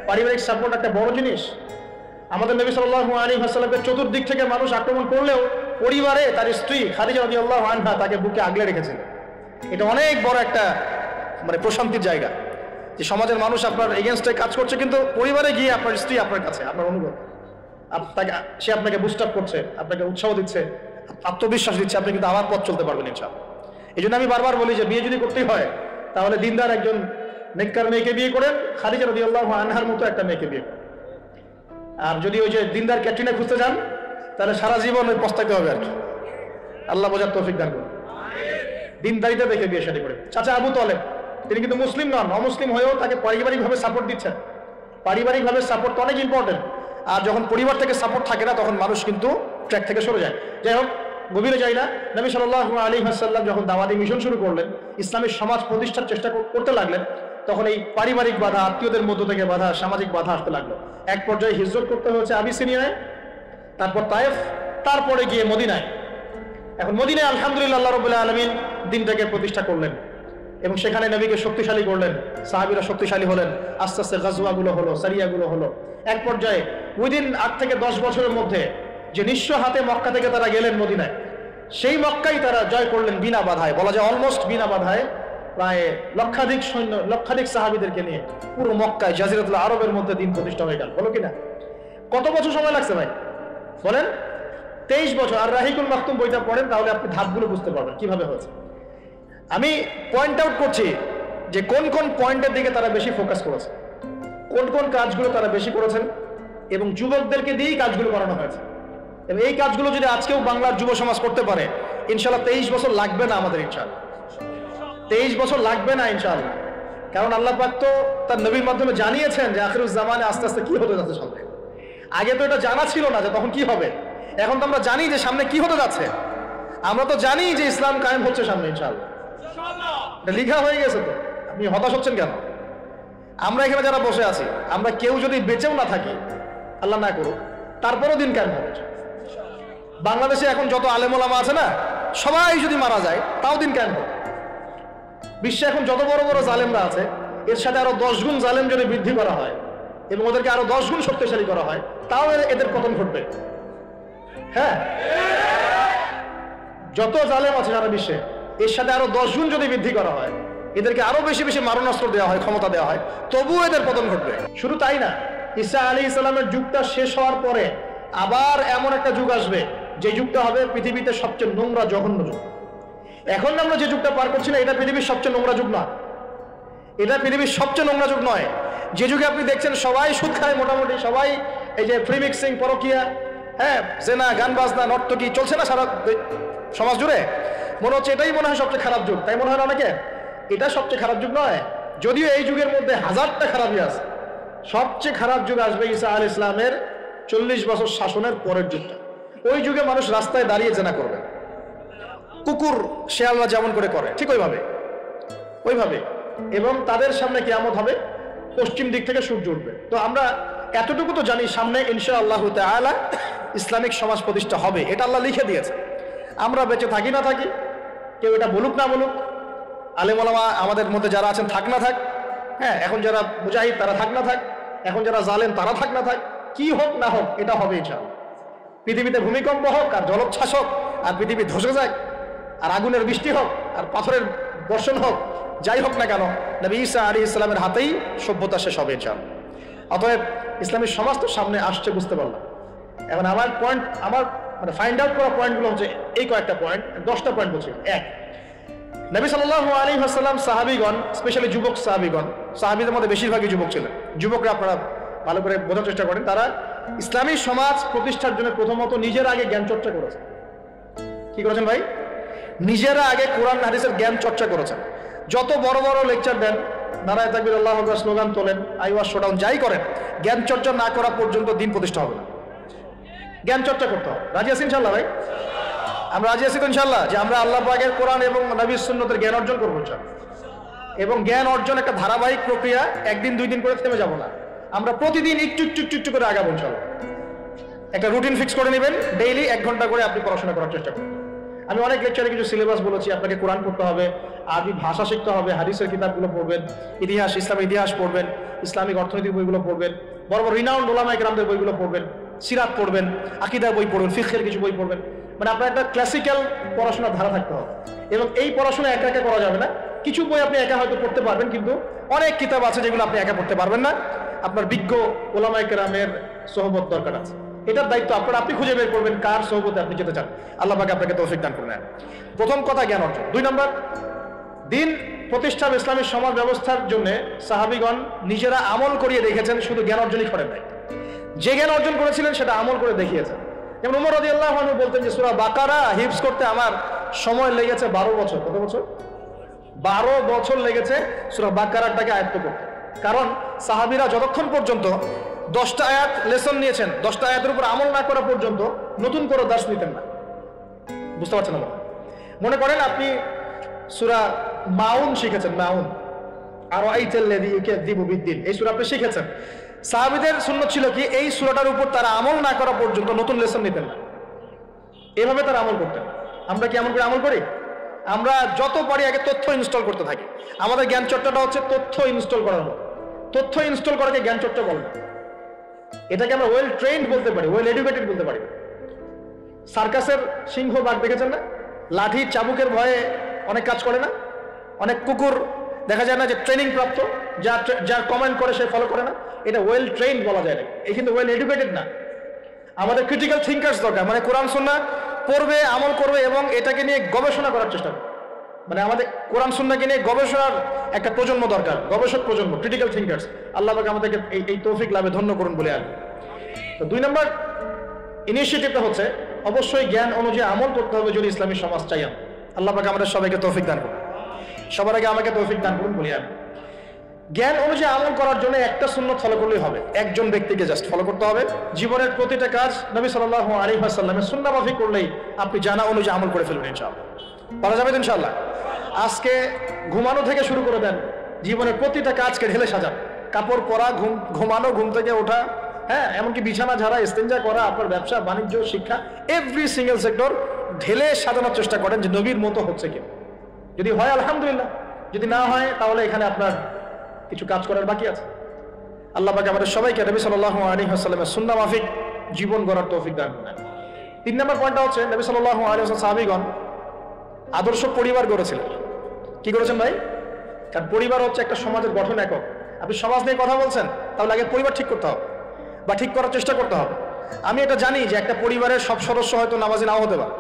পারিবারিক সাপোর্ট একটা বড় জিনিস। আমাদের নবী সাল্লাল্লাহু আলাইহি ওয়াসাল্লামের চতুর্দিক থেকে মানুষ আক্রমণ করলেও পরিবারে তার স্ত্রী খাদিজা রাদিয়াল্লাহু আনহা তাকে বুকে আগলে রেখেছিলেন। এটা অনেক বড় একটা মানে প্রশান্তির জায়গা, যে সমাজের মানুষ আপনার এগেনস্টে কাজ করছে, কিন্তু পরিবারে গিয়ে আপনার স্ত্রী আপনার কাছে, আপনার অনুভব, সে আপনাকে বুস্ট আপ করছে, আপনাকে উৎসাহ দিচ্ছে, আত্মবিশ্বাস দিচ্ছে, আপনি কিন্তু আবার পথ চলতে পারবেন ইনশাআল্লাহ। এই জন্য আমি বারবার বলি যে বিয়ে যদি করতেই হয়, তাহলে দিনদার একজন নেককার মেয়েকে বিয়ে করেন, খাদিজা রাদিয়াল্লাহু আনহার মতো একটা মেয়েকে বিয়ে করেন। আর যদি ওই যে দিনদার ক্যাটরিনা খুঁজতে যান, তাহলে সারা জীবন ওই পস্তাইতে হবে আর কি। আল্লাহ বোঝার তৌফিক দান করুন। দিনদারিতা দেখে বিয়ে শাদী করে। চাচা আবু তালেব, তিনি কিন্তু মুসলিম নন, অমুসলিম হয়েও তাকে পারিবারিকভাবে সাপোর্ট দিচ্ছেন। পারিবারিকভাবে সাপোর্ট তো অনেক ইম্পর্টেন্ট। আর যখন পরিবার থেকে সাপোর্ট থাকে না, তখন মানুষ কিন্তু ট্র্যাক থেকে সরে যায়। যাই হোক, গভীরে যাই না। নবী সাল্লাল্লাহু আলাইহি ওয়াসাল্লাম যখন দাওয়াতি মিশন শুরু করলেন, ইসলামী সমাজ প্রতিষ্ঠার চেষ্টা করতে লাগলেন, তখন এই পারিবারিক বাধা, আত্মীয়দের মধ্য থেকে বাধা, সামাজিক বাধা আসতে লাগলো। এক পর্যায়ে হিজরত করতে হয়েছে আবিসিনিয়ায়, তারপর তায়েফ, তারপরে গিয়ে মদিনায়। এখন মদিনায় আলহামদুলিল্লাহ আল্লাহ রাব্বুল আলামিন দ্বীনটাকে প্রতিষ্ঠা করলেন এবং সেখানে নবীকে শক্তিশালী করলেন, সাহাবীরা শক্তিশালী হলেন, আস্তে আস্তে গাজওয়াগুলো হলো, সারিয়াগুলো হলো। এক পর্যায়ে উইদিন 8 থেকে 10 বছরের মধ্যে যে নিঃস্ব হাতে মক্কা থেকে তারা গেলেন মদিনায়, সেই মক্কাই তারা জয় করলেন বিনা বাধায়, বলা যায় অলমোস্ট বিনা বাধায়। প্রায় লক্ষাধিক সৈন্য, লক্ষাধিক সাহাবীদেরকে নিয়ে পুরো মক্কায়, জাজিরাতুল আরবের মধ্যে দ্বীন প্রতিষ্ঠা হয়ে গেল। বলো কিনা? কত বছর সময় লাগছে ভাই বলেন? 23 বছর। আর রাহিকুল মাকতুম বইটা পড়েন, তাহলে আপনি ধাপগুলো বুঝতে পারবেন কিভাবে হয়েছে। আমি পয়েন্ট আউট করছি যে কোন কোন পয়েন্টের দিকে তারা বেশি ফোকাস করেছে, কোন কোন কাজগুলো তারা বেশি করেছেন, এবং যুবকদেরকে দিয়েই কাজগুলো করানো হয়েছে। এবং এই কাজগুলো যদি আজকেও বাংলার যুব সমাজ করতে পারে, ইনশাআল্লাহ 23 বছর লাগবে না আমাদের, ইনশাআল্লাহ 23 বছর লাগবে না ইনশাআল্লাহ। কারণ আল্লাহ পাক তো তার নবীর মাধ্যমে জানিয়েছেন যে আখিরুজ জামানে আস্তে আস্তে কি হতে যাচ্ছে সামনে। আগে তো এটা জানা ছিল না যে তখন কি হবে, এখন তো আমরা জানি যে সামনে কি হতে যাচ্ছে। আমরা তো জানি যে ইসলাম কায়েম হচ্ছে সামনে ইনশাআল্লাহ, এটা লিখা হয়ে গেছে। তো আপনি হতাশ হচ্ছেন কেন? আমরা এখানে যারা বসে আছি, আমরা কেউ যদি বেঁচেও না থাকি, আল্লাহ না করুক, তারপরও দিন কায়েম হবে। বাংলাদেশে এখন যত আলেম ওলামা আছে না, সবাই যদি মারা যায় তাও দিন কায়েম হবে। বিশ্বে এখন যত বড় বড় জালেমরা আছে, এর সাথে আরো 10 গুণ জালেম যদি বৃদ্ধি করা হয় এবং ওদেরকে আরো 10 গুণ শক্তিশালী করা হয়, তাও এদের পতন ঘটবে। হ্যাঁ, যত জালেম আছে সারা বিশ্বে, এর সাথে আরো 10 গুণ যদি বৃদ্ধি করা হয়, এদেরকে আরো বেশি বেশি মারণাস্ত্র দেওয়া হয়, ক্ষমতা দেওয়া হয়, তবুও এদের পতন ঘটবে। শুধু তাই না, ঈসা আলাইহিস সালামের যুগটা শেষ হওয়ার পরে আবার এমন একটা যুগ আসবে, যে যুগটা হবে পৃথিবীতে সবচেয়ে নোংরা জঘন্য যুগ। এখন আমরা যে যুগটা পার করছি না, এটা পৃথিবীর সবচেয়ে নোংরা যুগ না, এটা পৃথিবীর সবচেয়ে নোংরা যুগ নয়। যে যুগে আপনি দেখছেন সবাই সুদ খায়, মোটামুটি সবাই এই যে ফ্রি মিক্সিং, পরকিয়া, হ্যাঁ, জেনা, গান বাজনা, নর্তকী চলছে না সারা সমাজ জুড়ে, মনে হচ্ছে এটাই মনে হয় সবচেয়ে খারাপ যুগ, তাই মনে হয় না অনেকে? এটা সবচেয়ে খারাপ যুগ নয়, যদিও এই যুগের মধ্যে হাজারটা খারাপই আছে। সবচেয়ে খারাপ যুগ আসবে ঈসা আলাইহিস ইসলামের 40 বছর শাসনের পরের যুগটা। ওই যুগে মানুষ রাস্তায় দাঁড়িয়ে জেনা করবে, কুকুর শেয়ালরা যেমন করে করে ঠিক ওইভাবে, এবং তাদের সামনে কিয়ামত হবে, পশ্চিম দিক থেকে সূর্য উঠবে। তো আমরা এতটুকু তো জানি, সামনে ইনশাআল্লাহ তাআলা ইসলামিক সমাজ প্রতিষ্ঠা হবে, এটা আল্লাহ লিখে দিয়েছে। আমরা বেঁচে থাকি না থাকি, কেউ এটা বলুক না বলুক, আলেম ওলামা আমাদের মধ্যে যারা আছেন থাক না থাক, হ্যাঁ, এখন যারা মুজাহিদ তারা থাক না থাক, এখন যারা জালেম তারা থাক না থাক, কি হোক না হোক এটা হবে ইনশাআল্লাহ। পৃথিবীতে ভূমিকম্প হোক আর জলোচ্ছ্বাস হোক আর পৃথিবী ধসে যাক আর আগুনের বৃষ্টি হোক আর পাথরের বর্ষণ হোক, যাই হোক না কেন, নবী ঈসা আলাইহিস সালামের হাতেই সভ্যতা শেষ হবে ইনশাআল্লাহ। অতএব ইসলামী সমাজ তো সামনে আসছে, বুঝতে পারলাম। এখন আমার পয়েন্ট, আমার মানে ফাইন্ড আউট করা পয়েন্টগুলো হচ্ছে এই কয়েকটা পয়েন্ট, 10টা পয়েন্ট বলছি। এক, নবী সাল্লাল্লাহু আলাইহি ওয়াসাল্লাম সাহাবীগণ, স্পেশালি যুবক সাহাবীগণ, সাহাবীদের মধ্যে বেশিরভাগই যুবক ছিলেন, যুবকরা আপনারা ভালো করে বোঝার চেষ্টা করেন, তারা ইসলামী সমাজ প্রতিষ্ঠার জন্য প্রথমত নিজের আগে জ্ঞান চর্চা করেছেন। কি করেছেন ভাই? নিজেরা আগে কোরআন হাদিসের জ্ঞান চর্চা করেছেন। যত বড় বড় লেকচার দেন, নারায়ে তাকবীর, আল্লাহু আকবার স্লোগান তোলেন, আইওয়াজ শোডাউন যাই করেন, জ্ঞান চর্চা না করা পর্যন্ত দিন প্রতিষ্ঠা হবে না। জ্ঞান চর্চা করতে হবে। রাজি আছি ইনশাআল্লাহ ভাই? আমরা রাজি আছি তো ইনশাআল্লাহ, যে আমরা আল্লাহ পাকের কোরআন এবং নবীর সুন্নতের জ্ঞান অর্জন করবো ইনশাআল্লাহ। এবং জ্ঞান অর্জন একটা ধারাবাহিক প্রক্রিয়া, একদিন দুই দিন করে থেমে যাব না, আমরা প্রতিদিন একটু একটু একটু একটু করে আগাবো ইনশাআল্লাহ। একটা রুটিন ফিক্স করে নেবেন, ডেইলি 1 ঘন্টা করে আপনি পড়াশোনা করার চেষ্টা করুন। আমি অনেক লেকচারে কিছু সিলেবাস বলেছি, আপনাকে কোরআন পড়তে হবে, আরবি ভাষা শিখতে হবে, হাদিসের কিতাবগুলো পড়বেন, ইতিহাস, ইসলামের ইতিহাস পড়বেন, ইসলামিক অর্থনৈতিক বইগুলো পড়বেন, বড় বড় রিনাউন্ড উলামায়ে কেরামদের বইগুলো পড়বেন, সিরাত পড়বেন, আকীদার বই পড়বেন, ফিকহের কিছু বই পড়বেন। মানে আপনার একটা ক্লাসিক্যাল পড়াশোনার ধারা থাকতে হবে। এবং এই পড়াশোনা একা একা করা যাবে না, কিছু বই আপনি একা হয়তো পড়তে পারবেন, কিন্তু অনেক কিতাব আছে যেগুলো আপনি একা পড়তে পারবেন না, আপনার বিজ্ঞ উলামায়ে কেরামের সোহবত দরকার আছে। এটার দায়িত্ব আপনার, আপনি খুঁজে বের করবেন কার সোহবতে আপনি যেতে চান। আল্লাহ পাক আপনাকে তৌফিক দান করুন। প্রথম কথা জ্ঞান অর্জন। 2 নম্বর, দিন প্রতিষ্ঠা ইসলামী সমাজ ব্যবস্থার জন্য সাহাবীগণ নিজেরা আমল করিয়ে দেখেছেন, শুধু জ্ঞান অর্জনই করেন নাই, যে জ্ঞান অর্জন করেছিলেন সেটা আমল করে দেখিয়েছেন। যেমন ওমর রাদিয়াল্লাহু আনহু বলতেন যে সূরা বাকারা হিফজ করতে আমার সময় লেগেছে 12 বছর। কত বছর? 12 বছর লেগেছে সূরা বাকারাটাকে আয়ত্ত করতে। কারণ সাহাবীরা যতক্ষণ পর্যন্ত 10টা আয়াত লেসন নিয়েছেন, 10টা আয়াতের উপর আমল না করা পর্যন্ত নতুন করে দার্স নিতেন না। বুঝতে পারছেন না? মনে করেন আপনি সূরা মাউন শিখেছেন, মাউন, আর আইতাল্লাযী ইউকাযযিবু বিদ্দিন, এই সূরা আপনি শিখেছেন। সাহাবীদের সুন্নাত ছিল কি, এই সূরাটার উপর তারা আমল না করা পর্যন্ত নতুন লেসন নিতেন না, এভাবে তারা আমল করতেন। আমরা কি এমন করে আমল করি? আমরা যত পারি আগে তথ্য ইনস্টল করতে থাকি। আমাদের জ্ঞান চর্চাটা হচ্ছে তথ্য ইনস্টল করার মতো। তথ্য ইনস্টল করাকে জ্ঞান চর্চা বলে না, এটাকে আমরা ওয়েল ট্রেন্ড বলতে পারি, ওয়েল এডুকেটেড বলতে পারি। সার্কাসের সিংহ বাঘ দেখেছেন না? লাঠি চাবুকের ভয়ে অনেক কাজ করে না? অনেক কুকুর দেখা যায় না যে ট্রেনিং প্রাপ্ত, যার কমেন্ট করে সে ফলো করে না? এটা ওয়েল ট্রেন্ড বলা যায় না, এই কিন্তু ওয়েল এডুকেটেড না। আমাদের ক্রিটিক্যাল থিঙ্কার্স দরকার, মানে কোরআন সুন্নাহ পড়বে, আমল করবে এবং এটাকে নিয়ে গবেষণা করার চেষ্টা করবে। মানে আমাদের কোরআন সুন্নাহকে নিয়ে গবেষণার একটা প্রজন্ম দরকার, গবেষক প্রজন্ম, ক্রিটিক্যাল থিঙ্কার্স। আল্লাহ পাক আমাদেরকে এই তৌফিক লাভে ধন্য করুন বলে আর। তো 2 নম্বর ইনিশিয়েটিভটা হচ্ছে অবশ্যই জ্ঞান অনুযায়ী আমল করতে হবে যদি ইসলামী সমাজ চাই। আল্লাহ পাক আমাদের সবাইকে তৌফিক দান করুন, সবার আগে আমাকে তৌফিক দান করুন বলি আমি। জ্ঞান অনুযায়ী আমল করার জন্য একটা সুন্নত ফলো করলেই হবে, একজন ব্যক্তিকে জাস্ট ফলো করতে হবে। জীবনের প্রতিটা কাজ নবী সাল্লাল্লাহু আলাইহি ওয়াসাল্লামের সুন্নাহ মাফিক করলেই আপনি জানা অনুযায়ী আমল করে ফেলবেন ইনশাআল্লাহ। পারা যাবে তো ইনশাআল্লাহ? আজকে ঘুমানো থেকে শুরু করে দেন, জীবনের প্রতিটা কাজকে ঢেলে সাজান। কাপড় পরা, ঘুমানো, ঘুম থেকে ওঠা, হ্যাঁ, এমনকি বিছানা ঝাড়া, ইস্তেঞ্জা করা, আপনার ব্যবসা বাণিজ্য, শিক্ষা, এভরি সিঙ্গেল সেক্টর ঢেলে সাজানোর চেষ্টা করেন যে নবীর মতো হচ্ছে কি। যদি হয় আলহামদুলিল্লাহ, যদি না হয় তাহলে এখানে আপনার কিছু কাজ করার বাকি আছে। আল্লাহ পাক আমাদের সবাইকে নবী সাল্লাল্লাহু আলাইহি ওয়াসাল্লামের সুন্নাহ মাফিক জীবন গড়ার তৌফিক দান করেন। 3 নম্বর পয়েন্টটা হচ্ছে নবী সাল্লাল্লাহু আলাইহি ওয়াসাল্লাম সাহাবীগণ আদর্শ পরিবার গড়েছিলেন। কি করেছেন ভাই? কারণ পরিবার হচ্ছে একটা সমাজের গঠন একক। আপনি সমাজ নিয়ে কথা বলছেন, তাহলে আগে পরিবার ঠিক করতে হবে বা ঠিক করার চেষ্টা করতে হবে। আমি এটা জানি যে একটা পরিবারের সব সদস্য হয়তো নামাজি নাও হতে পারে।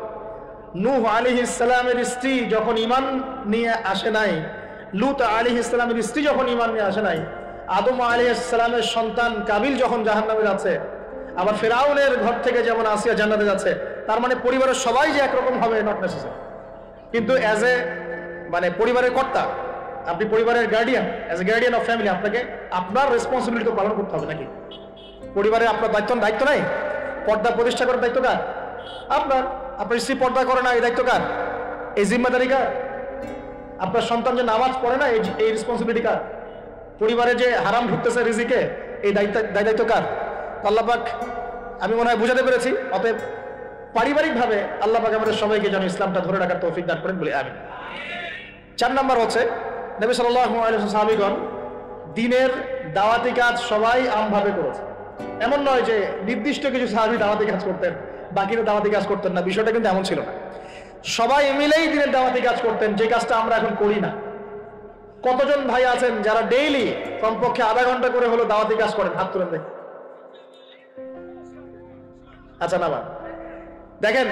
নূহ আলাইহিস সালামের স্ত্রী যখন ঈমান নিয়ে আসে নাই, লূত আলাইহিস সালামের স্ত্রী যখন ঈমান নিয়ে আসে নাই, আদম আলাইহিস সালামের সন্তান কাবিল যখন জাহান্নামে যাচ্ছে, আবার ফিরআউনের ঘর থেকে যেমন আসিয়া জান্নাতে যাচ্ছে, তার মানে পরিবারের সবাই যে একরকম হবে নট নেসেসারি। কিন্তু অ্যাজ এ পরিবারের কর্তা, আপনি পরিবারের guardian, as a guardian of family, আপনাকে আপনার রেসপন্সিবিলিটি পালন করতে হবে নাকি? পরিবারে আপনার দায়িত্ব নাই? পর্দা প্রতিষ্ঠা করার দায়িত্ব কার? আপনার স্ত্রী পর্দা করে না, এই দায়িত্ব কার? এই জিম্মাদারি কার? আপনার সন্তান যে নামাজ পড়ে না, এই রেসপন্সিবিলিটি কার? পরিবারে যে হারাম ঢুকতেছে রিজিকে, এই দায়িত্ব কার? আল্লাহ পাক, আমি মনে হয় বুঝাতে পেরেছি। অতএব পারিবারিকভাবে আল্লাহ পাক আমাদের সবাইকে যেন ইসলামটা ধরে রাখার তৌফিক দান করেন বলে আমিন। 4 নম্বর হচ্ছে নবী সাল্লাল্লাহু আলাইহি ওয়াসাল্লাম সাহাবীগণ দ্বীনের দাওয়াতি কাজ সবাই আমভাবে করেছে। এমন নয় যে নির্দিষ্ট কিছু সাহাবী দাওয়াতি কাজ করতেন, বাকিরা দাওয়াতি কাজ করতেন না, বিষয়টা কিন্তু এমন ছিল না। সবাই মিলেই দ্বীনের দাওয়াতি কাজ করতেন, যে কাজটা আমরা এখন করি না। কতজন ভাই আছেন যারা ডেইলি কমপক্ষে আধা ঘন্টা করে হলো দাওয়াতি কাজ করেন? হাত তুলেন দেখেন। আচ্ছা না, দেখেন,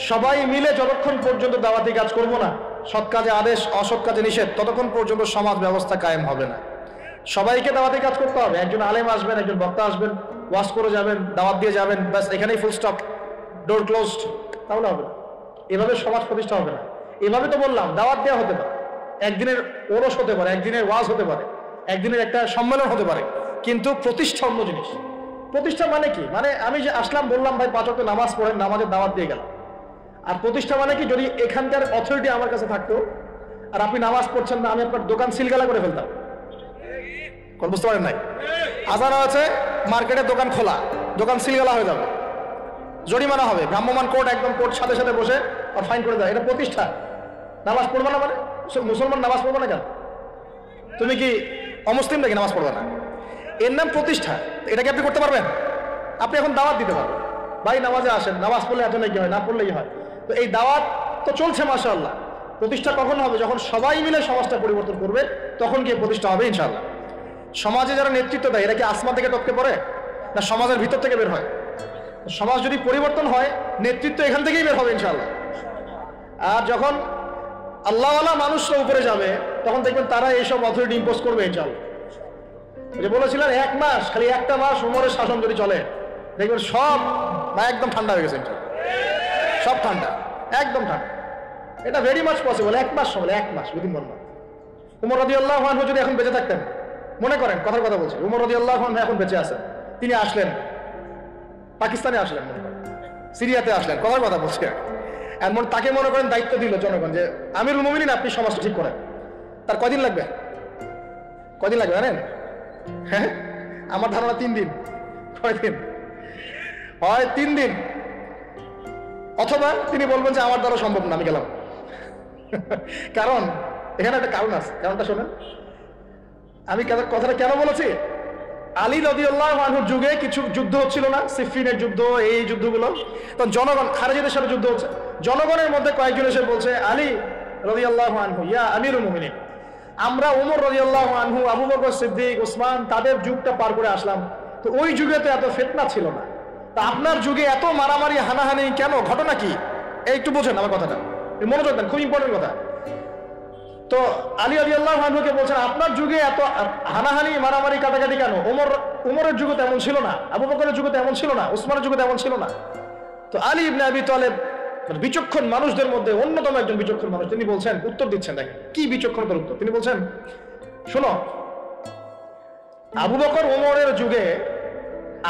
সবাই মিলে যতক্ষণ পর্যন্ত দাওয়াতি কাজ করবো না, সৎ কাজে আদেশ, অসৎ কাজে নিষেধ, ততক্ষণ পর্যন্ত সমাজ ব্যবস্থা কায়েম হবে না। সবাইকে দাওয়াতি কাজ করতে হবে। একজন আলেম আসবেন, একজন বক্তা আসবেন, ওয়াজ করে যাবেন, দাওয়াত দিয়ে যাবেন, ব্যাস এখানেই ফুল স্টপ, ডোর ক্লোজড, তাহলে হবে না। এভাবে সমাজ প্রতিষ্ঠা হবে না। এভাবে তো বললাম, দাওয়াত দেওয়া হতে পারে, একদিনের ওরস হতে পারে, একদিনের ওয়াজ হতে পারে, একদিনের একটা সম্মেলন হতে পারে, কিন্তু প্রতিষ্ঠা অন্য জিনিস। প্রতিষ্ঠা মানে কি? মানে আমি যে আসলাম, বললাম ভাই 5 ওয়াক্ত নামাজ পড়েন, নামাজের দাওয়াত দিয়ে গেলাম। আর প্রতিষ্ঠা মানে কি? যদি এখানকার অথরিটি আমার কাছে থাকতো আর আপনি নামাজ পড়ছেন না, আমি আপনার দোকান সিলগালা করে ফেলতাম। বুঝতে পারেন নাই? আজান আছে, মার্কেটের দোকান খোলা, দোকান সিলগালা হয়ে যাবে, জরিমানা হবে, ভ্রাম্যমাণ কোর্ট, একদম কোর্ট সাথে সাথে বসে আর ফাইন করে দেয়। এটা প্রতিষ্ঠা। নামাজ পড়বে না মানে? মুসলমান নামাজ পড়বে না কেন? তুমি কি অমুসলিম নাকি নামাজ পড়বে না? এর নাম প্রতিষ্ঠা। এটা কি আপনি করতে পারবেন? আপনি এখন দাওয়াত দিতে পারবেন, ভাই নামাজে আসেন, নামাজ পড়লে এত নাকি হয়, না পড়লেই হয়। তো এই দাওয়াত তো চলছে মাশাআল্লাহ। প্রতিষ্ঠা কখন হবে? যখন সবাই মিলে সমাজটা পরিবর্তন করবে, তখন গিয়ে প্রতিষ্ঠা হবে ইনশাআল্লাহ। সমাজে যারা নেতৃত্ব দেয়, এরা কি আসমান থেকে টপকে পড়ে, না সমাজের ভিতর থেকে বের হয়? সমাজ যদি পরিবর্তন হয়, নেতৃত্ব এখান থেকেই বের হবে ইনশাআল্লাহ। আর যখন আল্লাহওয়ালা মানুষরা উপরে যাবে, তখন দেখবেন তারা এইসব অথরিটি ইম্পোজ করবে ইনশাআল্লাহ। যে বলেছিলেন 1 মাস, খালি একটা মাস উমরের শাসন যদি চলে, দেখবেন সব একদম ঠান্ডা হয়ে গেছে, সব ঠান্ডা, একদম ঠান্ডা। এটা ভেরি মাচ পসিবল। 1 মাস সময়, 1 মাস, উইদিন 1 মান্থ। উমর রাদিয়াল্লাহু আনহু যদি এখন বেঁচে থাকতেন, মনে করেন, কথার কথা বলছি, উমর রাদিয়াল্লাহু আনহু এখন বেঁচে আছেন, তিনি আসলেন পাকিস্তানে, আসলেন মনে করেন, সিরিয়াতে আসলেন, কথার কথা বলছি। এমন তাকে মনে করেন দায়িত্ব দিল জনগণ যে আমিরুল মুমিনিন, আপনি সমাজটা ঠিক করেন। তার কয়দিন লাগবে? কয়দিন লাগবে জানেন? হ্যাঁ, আমার ধারণা 3 দিন। কয়দিন হয়? 3 দিন। অথবা তিনি বলবেন যে আমার দ্বারা সম্ভব না, আমি গেলাম। কারণ এখানে একটা কারণ আছে, কারণটা শোনেন। আমি কথাটা কেন বলেছি? আলী রাদিয়াল্লাহু আনহুর যুগে কিছু যুদ্ধ হচ্ছিল না, সিফিনের যুদ্ধ, এই যুদ্ধগুলো, তখন জনগণ, খারেজিদের সাথে যুদ্ধ হচ্ছে, জনগণের মধ্যে কয়েকজন এসে বলছে, আলী রাদিয়াল্লাহু আনহু, ইয়া আমিরুল মুমিনিন, আমরা ওমর রাদিয়াল্লাহু আনহু, আবু বকর সিদ্দিক, ওসমান, তাদের যুগটা পার করে আসলাম, তো ওই যুগে তো এত ফিতনা ছিল না, তা আপনার যুগে এত মারামারি হানাহানি কেন? ঘটনা কি? এই একটু বোঝেন আমার কথাটা, মনোযোগ দেন, খুব ইম্পর্টেন্ট কথা। তো আলী রাদিয়াল্লাহু আনহুকে বলছেন, আপনার যুগে এত হানাহানি মারামারি কাটাকাটি কেন? উমরের যুগে তো এমন ছিল না, আবু বকরের যুগে তো এমন ছিল না, উসমানের যুগে তো এমন ছিল না। তো আলী ইবনে আবি তালেব, বিচক্ষণ মানুষদের মধ্যে অন্যতম একজন বিচক্ষণ মানুষ, তিনি বলছেন, উত্তর দিচ্ছেন, দেখেন কি বিচক্ষণতার উত্তর। তিনি বলছেন, শোনো, আবু বকর ওমরের যুগে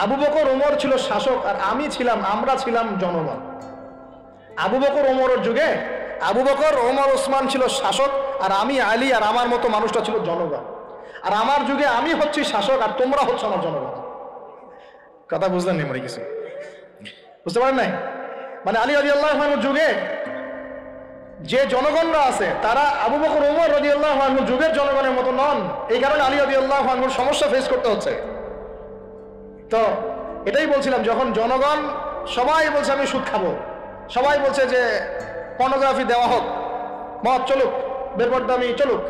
আবু বকর ওমর ছিল শাসক আর আমরা ছিলাম জনগণ। আবু বকর ওমরের যুগে আবু বকর ওমর ওসমান ছিল শাসক আর আমি আলী আর আমার মতো মানুষটা ছিল জনগণ। আর আমার যুগে আমি হচ্ছি শাসক আর তোমরা হচ্ছে আমার জনগণ। কথা বুঝলেন নি? মনে কিছু বুঝতে পারেন নাই? মানে আলী রাদিয়াল্লাহু আনহুর যুগে যে জনগণরা আছে তারা আবু বকর ওমর রাদিয়াল্লাহু আনহুর যুগের জনগণের মতো নন। এই কারণে আলী রাদিয়াল্লাহু আনহুর সমস্যা ফেস করতে হচ্ছে। তো এটাই বলছিলাম, যখন জনগণ সবাই বলছে আমি সুদ খাবো, সবাই বলছে যে পর্নোগ্রাফি দেওয়া হোক, মদ চলুক, বেপরদামি চলুক,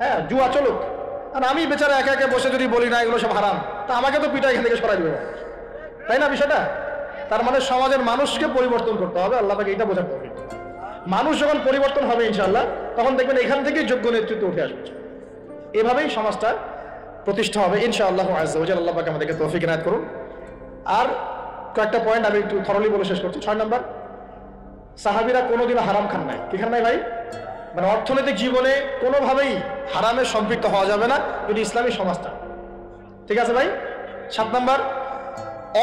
হ্যাঁ জুয়া চলুক, আর আমি বেচারা একা একা বসে যদি বলি না এগুলো সব হারাম, তা আমাকে তো পিঠা এখান থেকে সরাই দেবে, তাই না বিষয়টা? তার মানে সমাজের মানুষকে পরিবর্তন করতে হবে। আল্লাহ পাক এটা বোঝাতে হবে। মানুষ যখন পরিবর্তন হবে ইনশাআল্লাহ, তখন দেখবেন এখান থেকেই যোগ্য নেতৃত্ব উঠে আসবে। এভাবেই সমাজটা প্রতিষ্ঠা হবে ইনশাআল্লাহ আযজা ওয়া জাল্লা। আল্লাহ পাক আমাদেরকে তৌফিক ইনায়াত করুন। আর কয়েকটা পয়েন্ট আমি একটু থরলি বলে শেষ করছি। 6 নম্বর, সাহাবীরা কোনোদিনও হারাম খান নাই। কি খান নাই ভাই? মানে অর্থনৈতিক জীবনে কোনোভাবেই হারামে সম্পৃক্ত হওয়া যাবে না যদি ইসলামী সমাজটা ঠিক আছে ভাই। 7 নম্বর,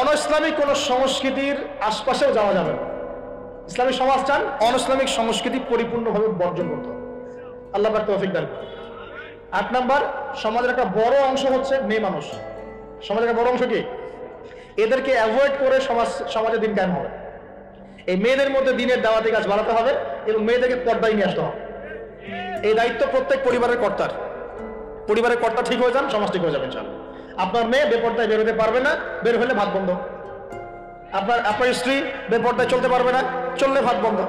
অনইসলামিক কোন সংস্কৃতির আশপাশেও যাওয়া যাবে না। ইসলামী সমাজ চান, অনইসলামিক সংস্কৃতি পরিপূর্ণভাবে বর্জন করতে হবে। আল্লাহ পাক তৌফিক দান করুন। 8 নম্বর, সমাজের একটা বড় অংশ হচ্ছে মেয়ে মানুষ। সমাজের একটা বড় অংশ কি? এদেরকে অ্যাভয়েড করে সমাজে দিন কায়েম হবে। এই মেয়েদের মধ্যে দিনের দাওয়াতি কাজ বাড়াতে হবে এবং মেয়েদেরকে পর্দায় নিয়ে আসতে হবে। এই দায়িত্ব প্রত্যেক পরিবারের কর্তার। পরিবারের কর্তা ঠিক হয়ে যান, সমাজ ঠিক হয়ে যাবে ইনশাআল্লাহ। আপনার মেয়ে বেপর্দায় বেরোতে পারবে না, বের হলে ভাত বন্ধ। আপনার স্ত্রী বেপর্দায় চলতে পারবে না, চললে ভাত বন্ধ।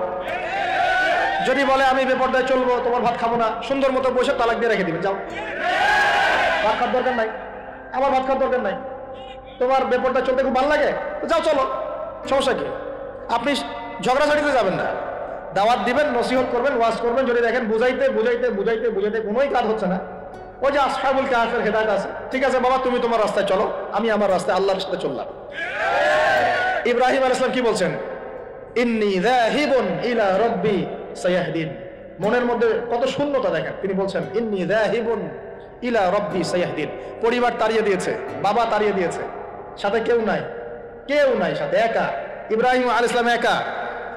যদি বলে আমি বেপর্দায় চলবো, তোমার ভাত খাবো না, সুন্দর মতো বসে তালাক দিয়ে রেখে দিবেন, যাও, ভাত খাওয়ার দরকার নাই, আমার ভাত খাওয়ার দরকার নাই। তোমার বেপর্দায় চলতে খুব ভালো লাগে, যাও চলো, সমস্যা কি? আপনি ঝগড়াঝাড়িতে যাবেন না, দাওয়াত দিবেন, নসিহত করবেন, ওয়াজ করবেন। যদি দেখেন বুঝাইতে বুঝাইতে বুঝাইতে বুঝাইতে কোনোই কাজ হচ্ছে না, ওই যে আসহাবুল কাহফের হেদায়েত আছে, ঠিক আছে বাবা তুমি তোমার রাস্তায় চলো, আমি আমার রাস্তায় আল্লাহর সাথে চললাম। ইব্রাহিম আলাইহিস সালাম কি বলছেন? ইন্নী যাহিবুন ইলা রাব্বি সায়াহদিন। মনের মধ্যে কত শূন্যতা দেখেন, তিনি বলছেন ইন্নী যাহিবুন ইলা রাব্বি সায়াহদিন। পরিবার তাড়িয়ে দিয়েছে, বাবা তাড়িয়ে দিয়েছে, সাথে কেউ নাই, কেউ নাই সাথে, একা। ইব্রাহিম আলাইহিস সালাম একা।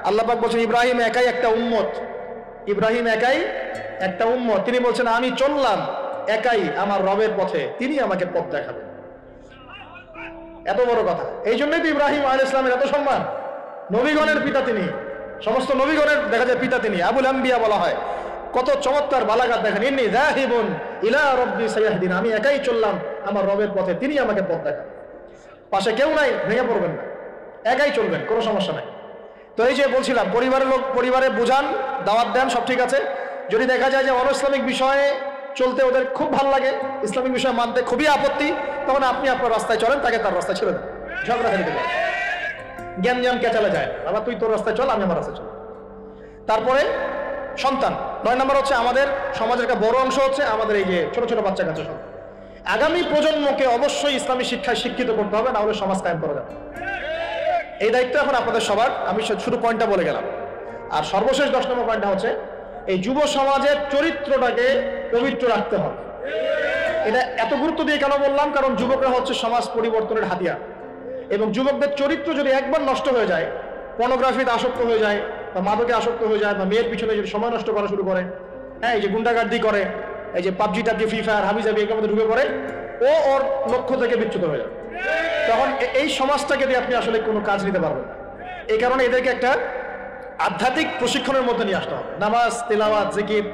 আল্লাহ পাক বলছেন ইব্রাহিম একাই একটা উম্মত, ইব্রাহিম একাই একটা উম্মত। তিনি বলছেন আমি চললাম একাই আমার রবের পথে, তিনি আমাকে পথ দেখাবেন। এত বড় কথা। এই জন্যই তো ইব্রাহিম আলাইহিস সালামের এত সম্মান। নবীগণের পিতা তিনি, সমস্ত নবীগণের দেখা যায় পিতা তিনি, আবুল আম্বিয়া বলা হয়। কত চমৎকার বালাগাত দেখেন। ইন্নী যাহিবুন ইলা রাব্বি সায়াহদিন, আমি একাই চললাম আমার রবের পথে, তিনি আমাকে পথ দেখাবেন। পাশে কেউ নাই, ভেঙে পড়বেন না, একাই চলবেন, কোনো সমস্যা নাই। তো এই যে বলছিলাম, পরিবারের লোক পরিবারে বুঝান, দাওয়াত দেন, সব ঠিক আছে। যদি দেখা যায় যে অনইসলামিক বিষয়ে চলতে ওদের খুব ভালো লাগে, ইসলামিক বিষয় মানতে খুবই আপত্তি, তখন আপনি আপনার রাস্তায় চলেন, তাকে তার রাস্তায় ছেড়ে দেন। ঝগড়া খেতে দেন, জ্ঞান কেচালে যায়, বাবা তুই তোর রাস্তায় চল, আমি আমার রাস্তায় চল। তারপরে সন্তান। 9 নম্বর হচ্ছে আমাদের সমাজের একটা বড় অংশ হচ্ছে আমাদের এই যে ছোট ছোট বাচ্চা কাচ্চা সব। আগামী প্রজন্মকে অবশ্যই ইসলামী শিক্ষায় শিক্ষিত করতে হবে, না হলে সমাজ কায়েম করা যাবে। এই দায়িত্ব এখন আপনাদের সবার। আমি শুরু পয়েন্টটা বলে গেলাম। আর সর্বশেষ 10 নম্বর পয়েন্টটা হচ্ছে এই যুব সমাজের চরিত্রটাকে পবিত্র রাখতে হবে। এটা এত গুরুত্ব দিয়ে কেন বললাম? কারণ যুবকরা হচ্ছে সমাজ পরিবর্তনের হাতিয়ার, এবং যুবকদের চরিত্র যদি একবার নষ্ট হয়ে যায়, পর্নোগ্রাফিতে আসক্ত হয়ে যায় বা মাদকে আসক্ত হয়ে যায় বা মেয়ের পিছনে যদি সময় নষ্ট করা শুরু করে, হ্যাঁ এই যে গুন্ডাগার্দি করে, এই যে পাবজি টাবজি ফ্রি ফায়ার হাবিজাবি এর মধ্যে ঢুকে পড়ে, ও ওর লক্ষ্য থেকে বিচ্যুত হয়ে যায়, তখন এই সমাজটাকে দিয়ে আপনি আসলে কোনো কাজ নিতে পারবেন না। এই কারণে এদেরকে একটা আধ্যাত্মিক প্রশিক্ষণের মধ্যে নিয়ে আসতে হবে। নামাজ, তেলাওয়াত, জিকির,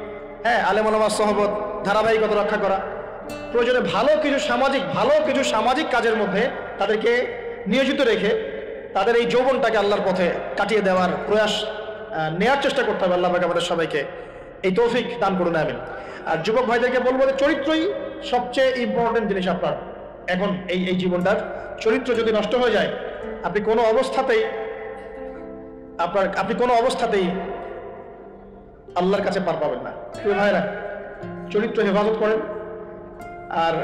হ্যাঁ আলেম ওলামার সহবত, ধারাবাহিকতা রক্ষা করা, প্রয়োজনে ভালো কিছু সামাজিক কাজের মধ্যে তাদেরকে নিয়োজিত রেখে তাদের এই যৌবনটাকে আল্লাহর পথে কাটিয়ে দেওয়ার প্রয়াস নেওয়ার চেষ্টা করতে হবে। আল্লাহ পাক আমাদের সবাইকে এই তৌফিক দান করুন, আমিন। আর যুবক ভাইদেরকে বলবো যে চরিত্রই সবচেয়ে ইম্পর্টেন্ট জিনিস আপনার এখন এই জীবনটার। চরিত্র যদি নষ্ট হয়ে যায়, আপনি কোনো অবস্থাতেই আল্লাহর কাছে পার পাবেন না। প্রিয় ভাইরা, চরিত্র হেফাজত করেন। আর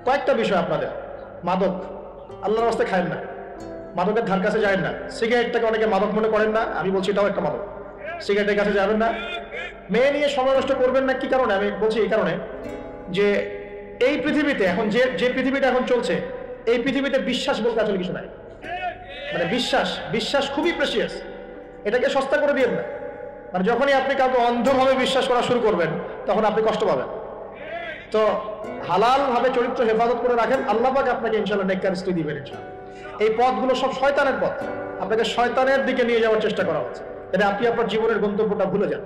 কয়েকটা বিষয় আপনাদের, মাদক আল্লাহর রাস্তায় খায়েন না, মাদকের ধার কাছে যায় না। সিগারেটটাকে অনেকে মাদক মনে করেন না, আমি বলছি এটাও একটা মাদক। সিগারেটের কাছে যাবেন না। মেয়ে নিয়ে সময় নষ্ট করবেন না। কি কারণে আমি বলছি? এই কারণে যে এই পৃথিবীতে এখন যে পৃথিবীটা এখন চলছে, এই পৃথিবীতে বিশ্বাস বলতে আসলে কিছু নাই। মানে বিশ্বাস খুবই প্রেসিয়াস, এটাকে সস্তা করে দিবেন না। মানে যখনই আপনি কাউকে অন্ধভাবে বিশ্বাস করা শুরু করবেন তখন আপনি কষ্ট পাবেন। তো হালাল ভাবে চরিত্র হেফাজত করে রাখেন, আল্লাহ পাক আপনাকে ইনশাআল্লাহ নেককার স্ত্রী দিবেন ইনশাআল্লাহ। এই পথগুলো সব শয়তানের পথ, আপনাকে শয়তানের দিকে নিয়ে যাওয়ার চেষ্টা করা হচ্ছে, এটা আপনি আপনার জীবনের গন্তব্যটা ভুলে যান।